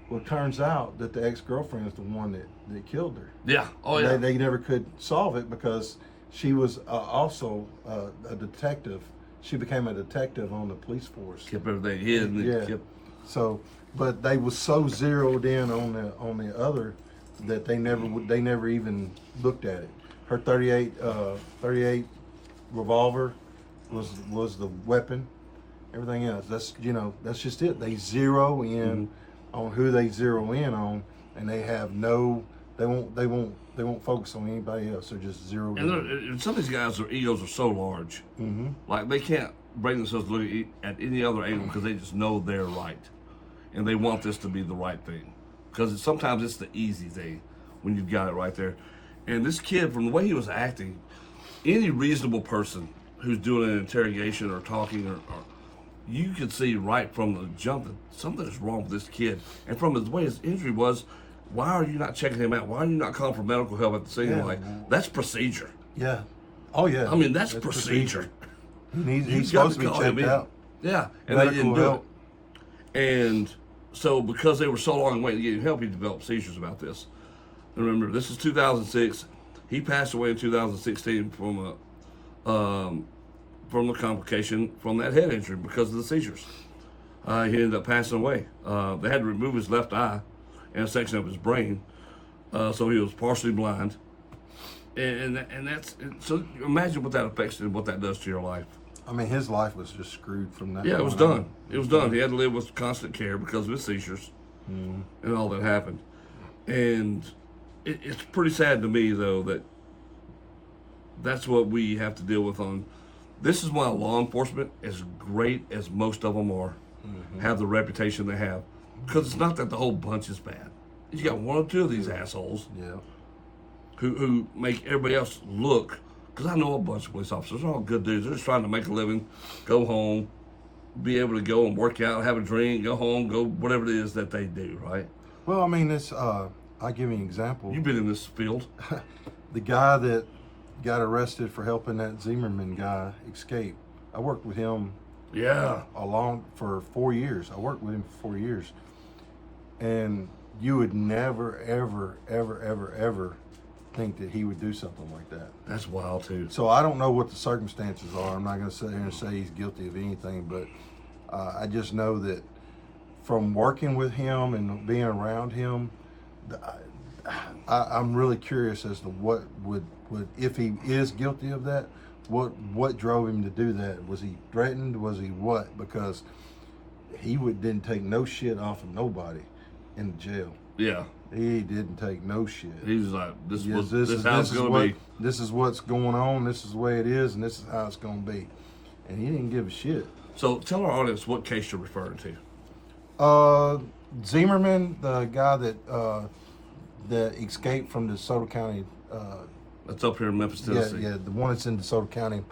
Well, it turns out that the ex-girlfriend is the one that killed her. Yeah. Oh, yeah. They never could solve it because she was also a detective. She became a detective on the police force. Kept everything hidden. Yeah. So, but they was so zeroed in on the other that they never even looked at it. Her 38 revolver was the weapon. Everything else, that's just it. They zero in on who they zero in on, and they won't focus on anybody else. They're just zeroed in. And some of these guys, their egos are so large, like they can't bring themselves to look at any other angle because they just know they're right, and they want this to be the right thing, because sometimes it's the easy thing when you've got it right there. And this kid, from the way he was acting, any reasonable person who's doing an interrogation or talking or you could see right from the jump that something is wrong with this kid. And from the way his injury was, why are you not checking him out? Why are you not calling for medical help at the scene? Yeah. Like, that's procedure. Yeah. Oh, yeah. I mean, that's procedure. He's supposed to be checked out. Yeah. And they didn't do it. And so because they were so long waiting to get help, he developed seizures about this. And remember, this is 2006. He passed away in 2016 from a complication from that head injury because of the seizures. He ended up passing away. They had to remove his left eye and a section of his brain, so he was partially blind. And so imagine what that affects and what that does to your life. I mean, his life was just screwed from that. Yeah, it was done. It was done. He had to live with constant care because of his seizures and all that happened. And it's pretty sad to me, though, that that's what we have to deal with on. This is why law enforcement, as great as most of them are, have the reputation they have. Because it's not that the whole bunch is bad. You got one or two of these assholes who make everybody else look. Because I know a bunch of police officers. They're all good dudes. They're just trying to make a living, go home, be able to go and work out, have a drink, go home, go whatever it is that they do, right? Well, I mean, I'll give you an example. You've been in this field. The guy that got arrested for helping that Zimmerman guy escape, I worked with him for 4 years. I worked with him for 4 years. And you would never, ever, ever, ever, ever think that he would do something like that. That's wild, too. So I don't know what the circumstances are. I'm not going to sit here and say he's guilty of anything, but I just know that from working with him and being around him, I'm really curious as to what would if he is guilty of that, what drove him to do that? Was he threatened? Was he what? Because he didn't take no shit off of nobody in the jail. Yeah. He didn't take no shit. He was like, this Yes, is how it's going to be. This is what's going on. This is the way it is, and this is how it's going to be. And he didn't give a shit. So tell our audience what case you're referring to. Zimmerman, the guy that escaped from DeSoto County. That's up here in Memphis, Tennessee. Yeah, the one that's in DeSoto County,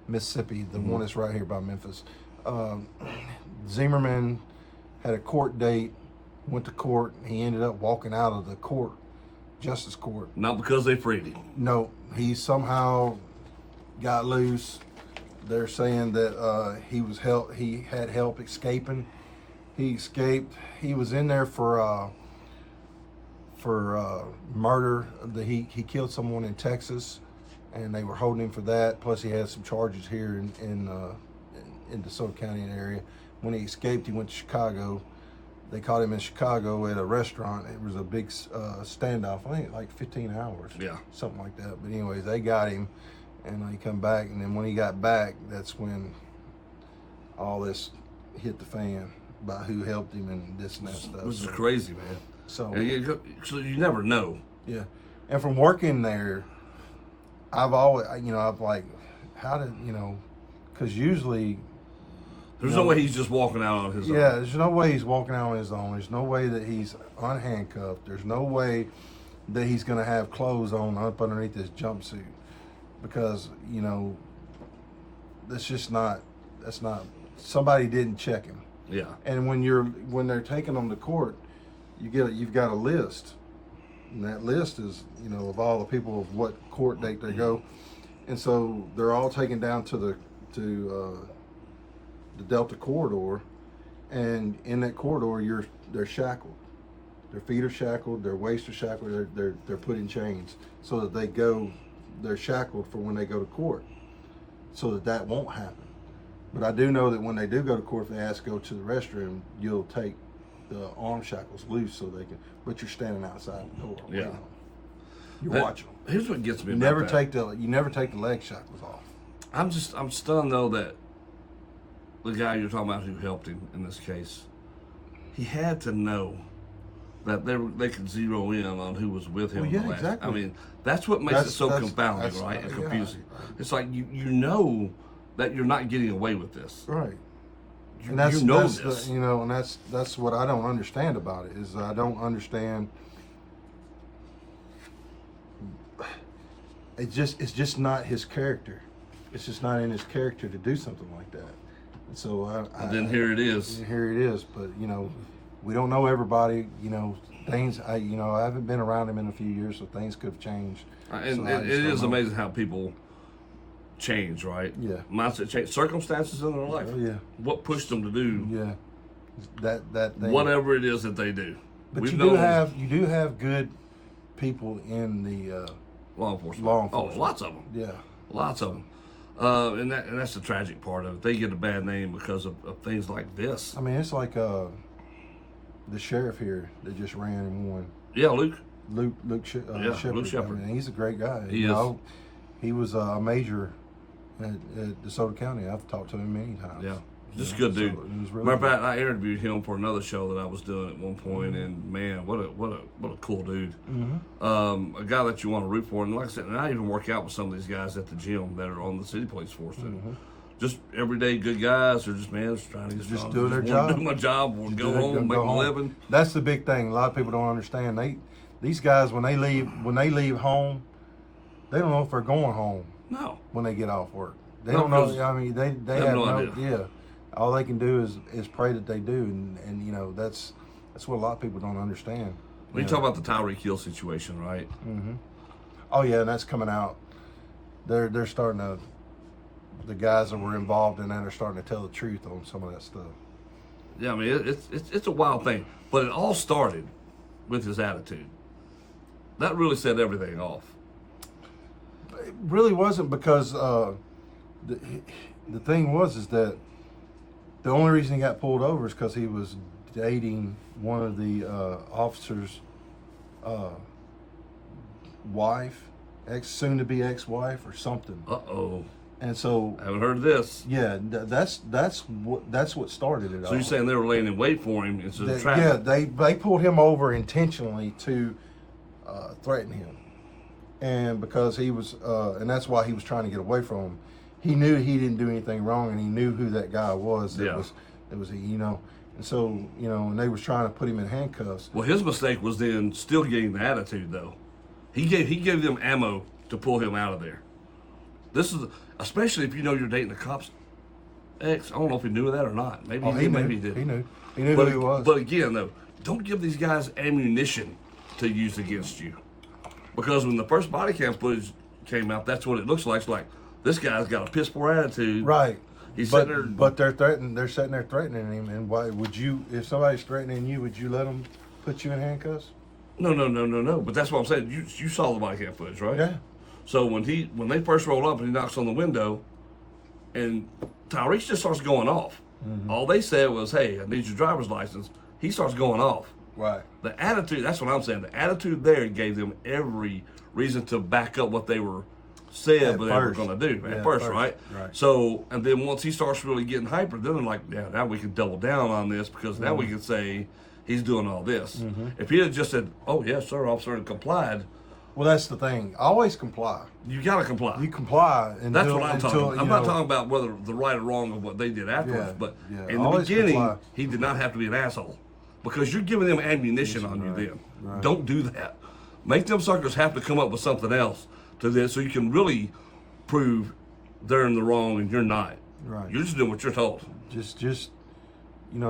Mississippi. The one that's right here by Memphis. Zimmerman had a court date, went to court. He ended up walking out of the court, justice court. Not because they freed him. No, he somehow got loose. They're saying that he had help escaping. He escaped. He was in there for murder. He killed someone in Texas, and they were holding him for that. Plus, he had some charges here in DeSoto County area. When he escaped, he went to Chicago. They caught him in Chicago at a restaurant. It was a big standoff. I think like 15 hours. Yeah. Something like that. But anyways, they got him, and he come back. And then when he got back, that's when all this hit the fan about who helped him and this and that stuff. Which is crazy, man. So you never know. yeah, and from working there, I've always, I've like, how did, because usually There's no way he's just walking out on his own. yeah, there's no way he's walking out on his own. There's no way that he's unhandcuffed. There's no way that he's going to have clothes on up underneath his jumpsuit, because that's not somebody didn't check him. Yeah. And when they're taking them to court, you've got a list, and that list is of all the people of what court date they go, and so they're all taken down to the Delta corridor, and in that corridor they're shackled, their feet are shackled, their waists are shackled, they're put in chains so that they're shackled for when they go to court, so that won't happen. But I do know that when they do go to court, if they ask to go to the restroom, you'll take the arm shackles loose so they can, but you're standing outside the door. Yeah. You're watching them. Here's what gets me. You never take the leg shackles off. I'm stunned though that the guy you're talking about who helped him in this case, he had to know that they could zero in on who was with him. Well, yeah, exactly. I mean, that's what makes it so confounding, right? And confusing. It's like you know that you're not getting away with this. Right. You, and that's, you know that's this. and that's what I don't understand about it, is I don't understand. It's just not his character. It's just not in his character to do something like that. And so then here it is. Here it is. But we don't know everybody. Things. I haven't been around him in a few years, so things could have changed. And so it is amazing how people change, right? Yeah. Mindset change, circumstances in their life. Oh, yeah. What pushed them to do? Yeah. That thing. Whatever it is that they do. But you do have good people in the law enforcement. Oh, lots of them. Yeah. Lots of them. And that's the tragic part of it. They get a bad name because of things like this. I mean, it's like the sheriff here that just ran and won. Yeah, Luke Shepherd. Luke Shepherd. I mean, he's a great guy. He is. He was a major at DeSoto County. I've talked to him many times. Yeah. Just a good dude. So it was really Matter of fact, I interviewed him for another show that I was doing at one point, and man, what a cool dude. Mm-hmm. A guy that you want to root for, and like I said, and I even work out with some of these guys at the gym that are on the city police force. Mm-hmm. Just everyday good guys, or just trying to get just strong. doing their wanna job. do my job, or go home, make a living. That's the big thing. A lot of people don't understand. These guys when they leave home, they don't know if they're going home. No. When they get off work, they don't know. I mean, they have no idea. Yeah. All they can do is pray that they do, and that's what a lot of people don't understand. When you talk about the Tyreek Hill situation, right? Mm-hmm. Oh yeah, and that's coming out. They're starting to. The guys that were involved in that are starting to tell the truth on some of that stuff. Yeah, I mean it's a wild thing, but it all started with his attitude. That really set everything off. It really wasn't, because the thing is that the only reason he got pulled over is because he was dating one of the officer's wife, soon-to-be ex-wife or something. Uh-oh. And so I haven't heard this. yeah, that's what started it all. So you're saying they were laying in wait for him instead of trapping? Yeah, they pulled him over intentionally to threaten him, and because he was, and that's why he was trying to get away from him. He knew he didn't do anything wrong, and he knew who that guy was. That was and so and they was trying to put him in handcuffs. Well, his mistake was then still getting the attitude though. He gave them ammo to pull him out of there. This is especially if you know you're dating the cops. I don't know if he knew that or not. Maybe he did. Maybe he did. He knew who he was. But again, though, don't give these guys ammunition to use against you, because when the first body cam footage came out, that's what it looks like. It's like this guy's got a piss poor attitude. Right. He's but, sitting there. But they're threatening. They're sitting there threatening him. And why would you? If somebody's threatening you, would you let them put you in handcuffs? No. But that's what I'm saying. You saw the body cam footage, right? Yeah. So when they first roll up and he knocks on the window, and Tyrese just starts going off. Mm-hmm. All they said was, "Hey, I need your driver's license." He starts going off. Right. The attitude. That's what I'm saying. The attitude there gave them every reason to back up what they were said, but they were going to do at first, right? Right. So, and then once he starts really getting hyper, then they're like, yeah, now we can double down on this because now we can say he's doing all this. Mm-hmm. If he had just said, "Oh yes, sir, officer," and complied. Well, that's the thing. Always comply. You got to comply. You comply. That's what I'm talking about. I'm not talking about whether the right or wrong of what they did afterwards, but in the beginning, he did not have to be an asshole because you're giving them ammunition on you then. Right. Don't do that. Make them suckers have to come up with something else to this so you can really prove they're in the wrong and you're not. Right. You're just doing what you're told. Just if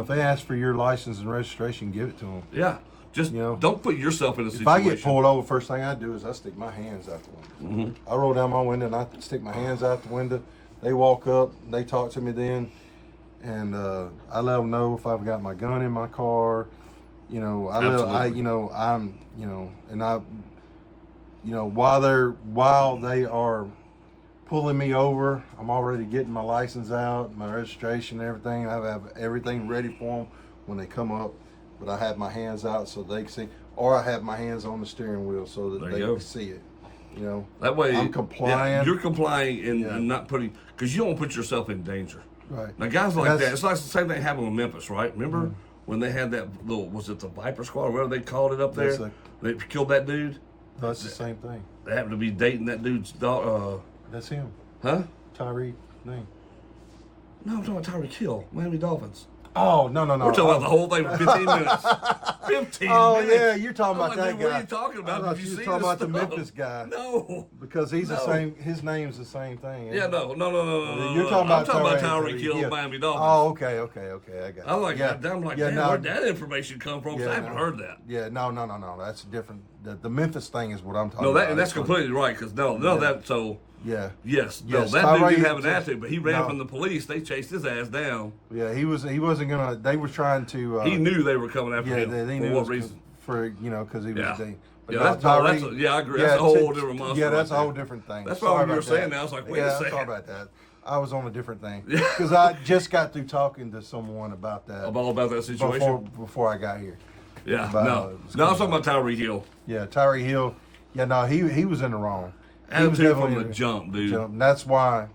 they ask for your license and registration, give it to them. Yeah. Just don't put yourself in a situation. If I get pulled over, first thing I do is I stick my hands out the window. Mm-hmm. I roll down my window and I stick my hands out the window. They walk up, they talk to me then, and I let them know if I've got my gun in my car. While they are pulling me over, I'm already getting my license out, my registration, and everything. I have everything ready for them when they come up. But I have my hands out so they can see, or I have my hands on the steering wheel so that they can see it. That way I'm complying. Yeah, you're complying and not putting, because you don't put yourself in danger. Right. Now, guys like that, it's like the same thing happened with Memphis, right? Remember when they had that little, was it the Viper Squad or whatever they called it up there? They killed that dude. That's the same thing. They happened to be dating that dude's daughter. That's him. Huh? Tyreek name. No, I'm talking about Tyreek Hill, Miami Dolphins. Oh, no. We're talking about the whole thing for 15 minutes. 15 minutes. Yeah, you're talking about that guy. What are you talking about? I thought you were talking about the Memphis guy. No. Because he's the same, his name's the same thing. Yeah, no. You're talking about Tyreek Hill, Miami Dolphins. Oh, okay, I got it. I'm like, where'd that information come from? I haven't heard that. Yeah, no. That's different. The Memphis thing is what I'm talking about. No, and that's completely right, because none of that, so... Yeah. Yes. No, that dude didn't have an attitude, but he ran from the police. They chased his ass down. Yeah, he wasn't gonna. They were trying to. He knew they were coming after him. They for knew what reason? Because he was. But I agree. That's a whole different monster. Yeah, that's a whole different thing. That's probably what you were saying. Now I was like, wait a second. Sorry about that. I was on a different thing because I just got through talking to someone about that. About that situation before I got here. Yeah. I was talking about Tyreek Hill. Yeah, Tyreek Hill. Yeah, no, he was in the wrong. Attitude from the jump, dude. And that's why,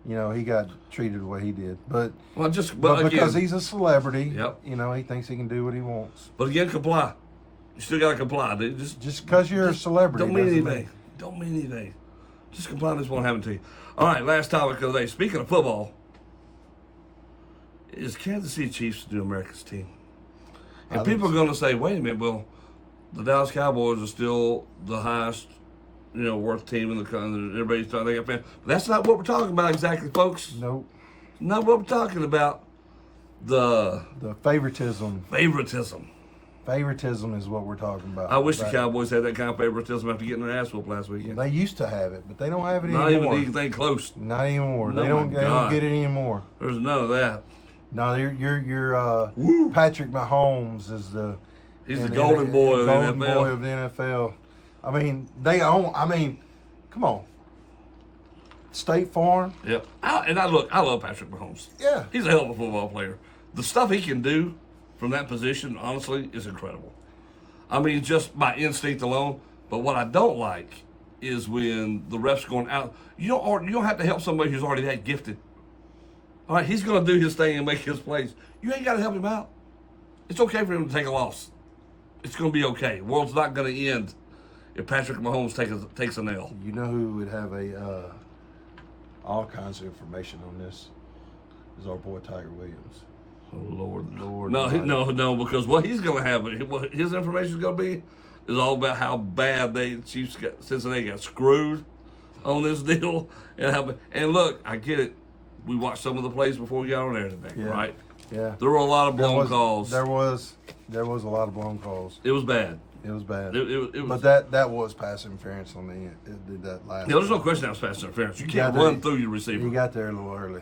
he got treated the way he did. But again, because he's a celebrity, yep. He thinks he can do what he wants. But again, comply. You still gotta comply, dude. Just because you're a celebrity don't mean anything. Don't mean anything. Just comply. This won't happen to you. All right, last topic of the day. Speaking of football, is Kansas City Chiefs the new America's team? And people are going to say, wait a minute, well, the Dallas Cowboys are still the highest worth team in the country. Everybody's trying to get. But that's not what we're talking about exactly, folks. Nope. Not what we're talking about. The favoritism. Favoritism is what we're talking about. I wish the Cowboys had that kind of favoritism after getting their ass whooped last weekend. They used to have it, but they don't have it not anymore. Not even anything close. Not anymore. No, they don't get it anymore. There's none of that. No, your Patrick Mahomes is the. He's the golden boy of the NFL. Golden boy of the NFL. I mean, come on. State Farm. Yep. I love Patrick Mahomes. Yeah. He's a hell of a football player. The stuff he can do from that position, honestly, is incredible. I mean, just by instinct alone. But what I don't like is when the ref's going out. You don't have to help somebody who's already that gifted. All right, he's going to do his thing and make his plays. You ain't got to help him out. It's okay for him to take a loss. It's going to be okay. The world's not going to end if Patrick Mahomes takes a nail. You know who would have all kinds of information on this is our boy Tiger Williams. Oh, Lord. No. No, because what he's going to have, what his information is going to be, is all about how bad Cincinnati got screwed on this deal. And look, I get it. We watched some of the plays before we got on there today, right? Yeah. There were a lot of blown calls. There was a lot of blown calls. It was bad. It was bad. It was, but that was pass interference on the end. It did that last. Yeah, there's no question that was pass interference. You can't run through your receiver. You got there a little early.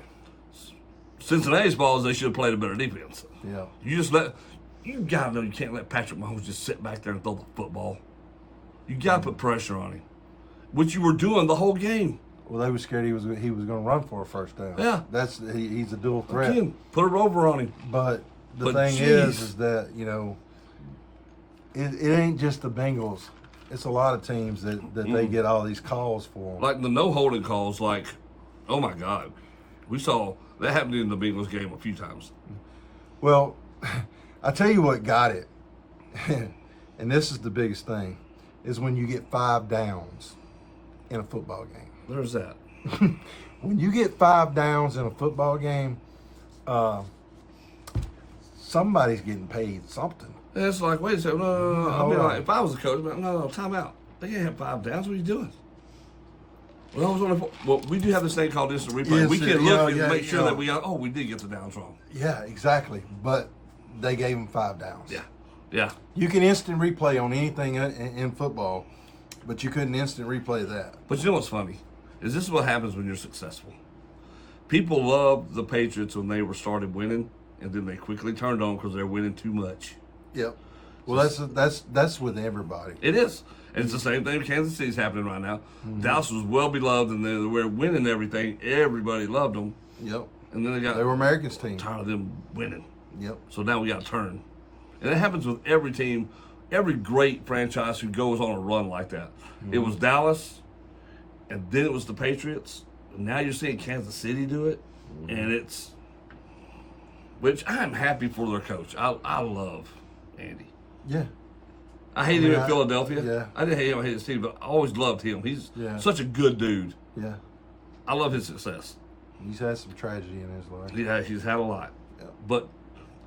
Cincinnati's balls, they should have played a better defense. Yeah. You gotta know you can't let Patrick Mahomes just sit back there and throw the football. You gotta put pressure on him, which you were doing the whole game. Well, they were scared he was going to run for a first down. Yeah. He's a dual threat. Again, put a rover on him. But the thing is that, it ain't just the Bengals. It's a lot of teams that they get all these calls for. Like the no holding calls, like, oh my God. We saw that happen in the Bengals game a few times. Well, I tell you what got it, and this is the biggest thing, is when you get 5 downs in a football game. There's that. When you get 5 downs in a football game, somebody's getting paid something. And it's like, wait a second, no. I mean, like, if I was a coach, no, time out. They can't have 5 downs. What are you doing? Well, we do have this thing called instant replay. Yes, we can look and make sure that we we did get the downs wrong. Yeah, exactly. But they gave them 5 downs. Yeah. You can instant replay on anything in football, but you couldn't instant replay that. But you know what's funny? This is what happens when you're successful. People loved the Patriots when they started winning, and then they quickly turned on because they're winning too much. Yep. Well, that's with everybody. It is. And it's the same thing Kansas City's happening right now. Mm-hmm. Dallas was well beloved, and they were winning everything. Everybody loved them. Yep. And then they were America's team. Tired of them winning. Yep. So now we got to turn. And it happens with every team, every great franchise who goes on a run like that. Mm-hmm. It was Dallas, and then it was the Patriots. And now you're seeing Kansas City do it. Mm-hmm. And which I'm happy for their coach. I love Andy. Yeah. I hate him in Philadelphia. Yeah. I didn't hate him. I hated his team, but I always loved him. He's such a good dude. Yeah. I love his success. He's had some tragedy in his life. Yeah, he's had a lot. Yeah. But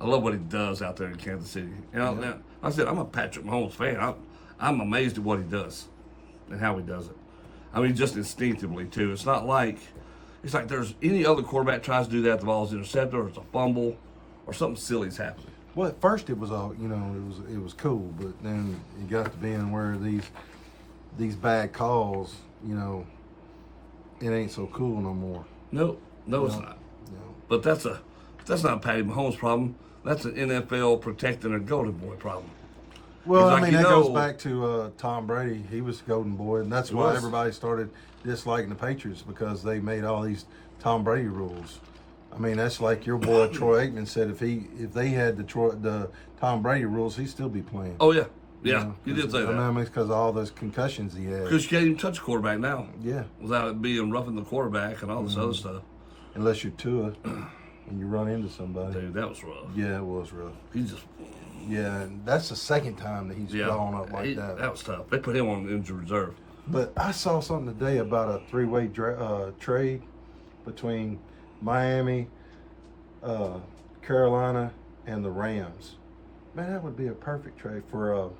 I love what he does out there in Kansas City. Now, I said, I'm a Patrick Mahomes fan. I'm amazed at what he does and how he does it. I mean, just instinctively, too. It's like there's any other quarterback tries to do that, the ball's intercepted or it's a fumble or something silly's happening. Well, at first it was it was cool, but then it got to being where these bad calls, it ain't so cool no more. No, it's not. No. But that's not a Patty Mahomes problem. That's an NFL protecting a golden boy problem. Well, I mean, that goes back to Tom Brady. He was the golden boy, and that's why everybody started disliking the Patriots, because they made all these Tom Brady rules. I mean, that's like your boy Troy Aikman said. If they had the Tom Brady rules, he'd still be playing. Oh yeah, he did say that. I mean, it's because of all those concussions he had. Because you can't even touch a quarterback now. Yeah. Without it being roughing the quarterback and all this other stuff. Unless you're Tua and you run into somebody. Dude, that was rough. Yeah, it was rough. He just. Yeah, and that's the second time that he's gone up like that. That was tough. They put him on injured reserve. But I saw something today about a 3-way trade between Miami, Carolina, and the Rams. Man, that would be a perfect trade for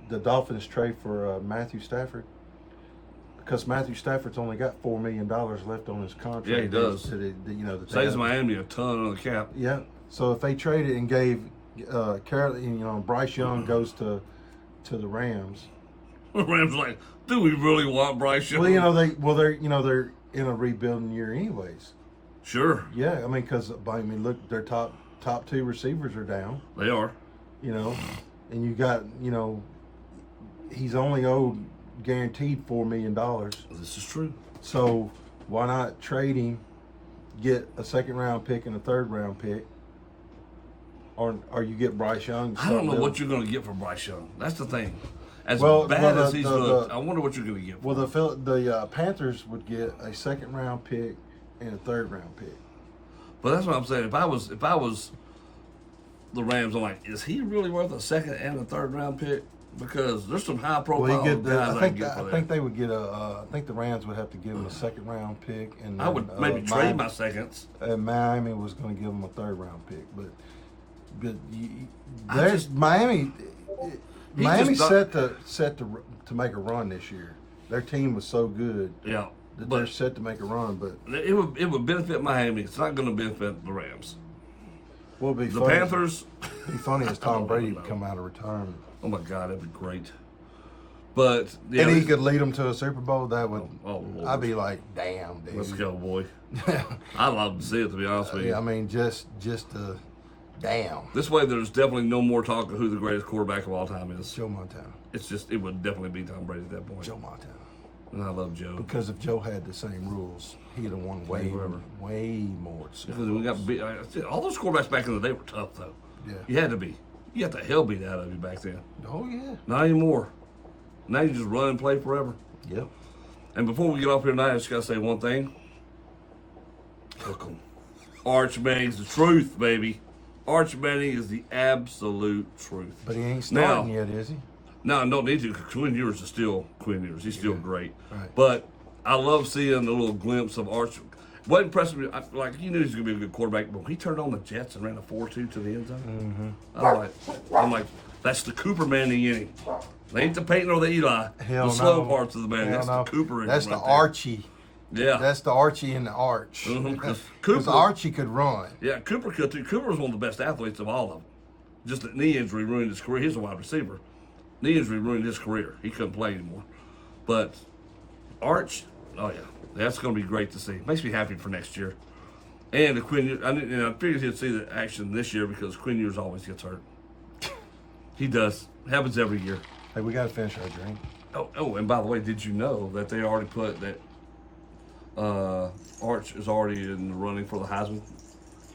the Dolphins trade for Matthew Stafford. Because Matthew Stafford's only got $4 million left on his contract. Yeah, he does. Saves Miami a ton on the cap. Yeah. So if they traded and gave Bryce Young goes to the Rams. The Rams like, do we really want Bryce Young? Well, they're in a rebuilding year anyways. Sure. Yeah, I mean, look, their top 2 receivers are down. They are. And you got, he's only owed guaranteed $4 million. This is true. So why not trade him, get a 2nd round pick and a 3rd round pick, or you get Bryce Young? I don't know what you're going to get for Bryce Young. That's the thing. as Well, bad well, as he's looked, I wonder what you're going to get. Well, the Panthers would get a 2nd round pick and a 3rd round pick. But that's what I'm saying. If I was the Rams, I'm like, is he really worth a 2nd and a 3rd round pick? Because there's some high profile guys I can get for that. I think they would get I think the Rams would have to give him a 2nd round pick, and I would maybe trade my seconds. And Miami was going to give him a 3rd round pick, but there's Miami. Miami's set to make a run this year. Their team was so good. Yeah. That they're set to make a run, but it would benefit Miami. It's not going to benefit the Rams. Well, the Panthers. It'd be funny as Tom Brady would come out of retirement. Oh my God, that'd be great. But yeah, and he could lead them to a Super Bowl. That would. Lord. I'd be like, damn, dude. Let's go, boy. I'd love to see it, to be honest with you. I mean, just damn. This way, there's definitely no more talk of who the greatest quarterback of all time is. Joe Montana. It would definitely be Tom Brady at that point. Joe Montana. And I love Joe. Because if Joe had the same rules, he'd have won way more. Because we got beat. All those quarterbacks back in the day were tough, though. Yeah. You had to be. You got the hell beat out of you back then. Oh, yeah. Not anymore. Now you just run and play forever. Yep. And before we get off here tonight, I just got to say one thing. Hook 'em. Arch Manning's the truth, baby. Arch Manning is the absolute truth. But he ain't starting yet, is he? No, I don't need to, because Quinn Ewers is still Quinn Ewers. He's still great. Right. But I love seeing the little glimpse of Arch. What impressed me, like, you knew he was going to be a good quarterback, but when he turned on the Jets and ran a 4-2 to the end zone, I'm like, that's the Cooper Manning in him. They ain't the Peyton or the Eli. Hell the slow no. parts of the Manning. That's the Cooper in him. That's the right there. Archie. Yeah. That's the Archie and the Arch. Because Archie could run. Yeah, Cooper could too. Cooper was one of the best athletes of all of them. Just that knee injury ruined his career. He's a wide receiver. Knee injury ruined his career. He couldn't play anymore. But Arch, oh yeah, that's going to be great to see. Makes me happy for next year. And the Quinn, I figured he'd see the action this year because Quinn Ewers always gets hurt. He does. Happens every year. Hey, we got to finish our drink. Oh, and by the way, did you know that they already put that Arch is already in the running for the Heisman?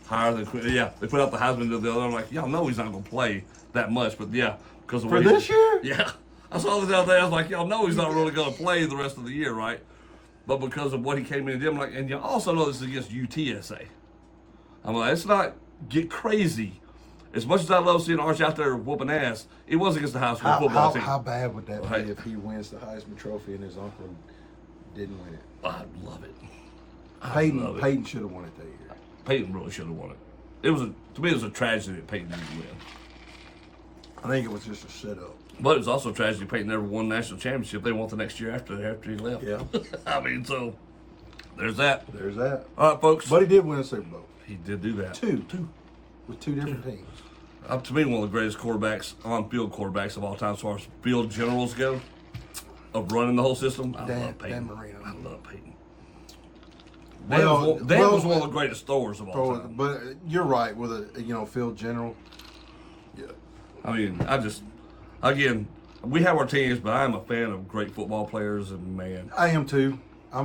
Higher than Quinn. Yeah, they put out the Heisman to the other. I'm like, y'all know he's not going to play that much, but yeah. Because for this year? Yeah. I saw this out there. I was like, y'all know he's not really going to play the rest of the year, right? But because of what he came in and did, I'm like, and you also know this is against UTSA. I'm like, let's not get crazy. As much as I love seeing Arch out there whooping ass, it was against the high school football team. How bad would that be if he wins the Heisman Trophy and his uncle didn't win it? I'd love it. Peyton should have won it that year. Peyton really should have won it. To me, it was a tragedy that Peyton didn't win. I think it was just a setup. But it was also a tragedy Peyton never won the national championship. They won the next year after he left. Yeah. I mean, so there's that. There's that. All right, folks. But he did win a Super Bowl. He did do that. Two. With two different teams. To me, one of the greatest quarterbacks, on-field quarterbacks of all time, as far as field generals go, of running the whole system. I love Peyton. Dan Marino. I love Peyton. Dan was one of the greatest throwers of all time. But you're right with a field general. Yeah. I mean, again, we have our teams, but I'm a fan of great football players, and man, I am too. I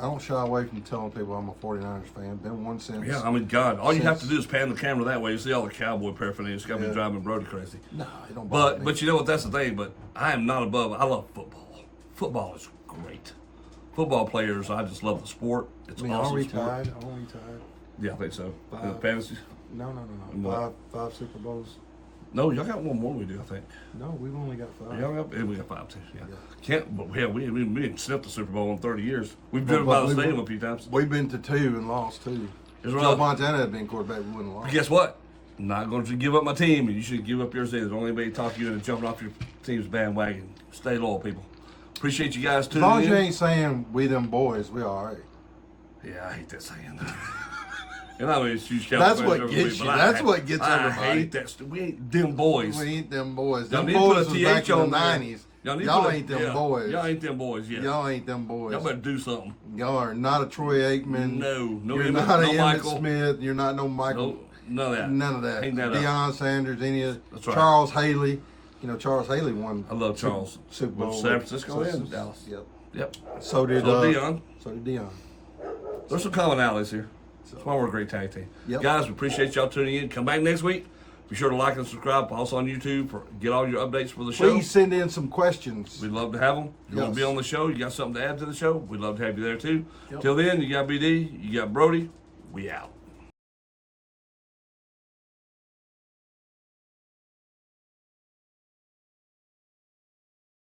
don't shy away from telling people I'm a 49ers fan. Been one since. Yeah, I mean, God, all you have to do is pan the camera that way. You see all the cowboy paraphernalia. It's got to be driving Brody crazy. No, it don't bother me. But you know what? That's the thing. But I am not above. I love football. Football is great. Football players, I just love the sport. It's awesome. Are we sport. tied? Are we tied? Yeah, I think so. Fantasy? No. Five Super Bowls. No, y'all got one more than we do, I think. No, we've only got 5. We got 5 too. Yeah. We didn't sniff the Super Bowl in 30 years. We've driven by the stadium a few times. We've been to 2 and lost 2. Joe Montana had been quarterback, we wouldn't have lost. But guess what? I'm not going to give up my team, and you should give up yours either. Don't anybody talk you into jumping off your team's bandwagon. Stay loyal, people. Appreciate you guys tuning in. As long as you ain't saying we them boys, we all right. Yeah, I hate that saying. And I mean, that's what gets you. That's what gets everybody. I hate that. We ain't them boys. We ain't them boys. Them boys was back in the '90s. Y'all ain't them boys. Y'all ain't them boys. Yeah. Y'all ain't them boys. Y'all better do something. Y'all are not a Troy Aikman. No. You're not a Emmitt Smith. You're not no Michael. No, none of that. None of that. Hang that Deion Sanders. Any of That's right. Charles Haley. You know, Charles Haley won. I love Charles. Super Bowl. San Francisco and Dallas. Yep. So did Deion. There's some commonalities here. That's why we're a great tag team. Yep. Guys, we appreciate y'all tuning in. Come back next week. Be sure to like and subscribe. Follow us on YouTube for get all your updates for the show. Please send in some questions. We'd love to have them. If you want to be on the show, you got something to add to the show, we'd love to have you there too. Till then, you got BD, you got Brody. We out.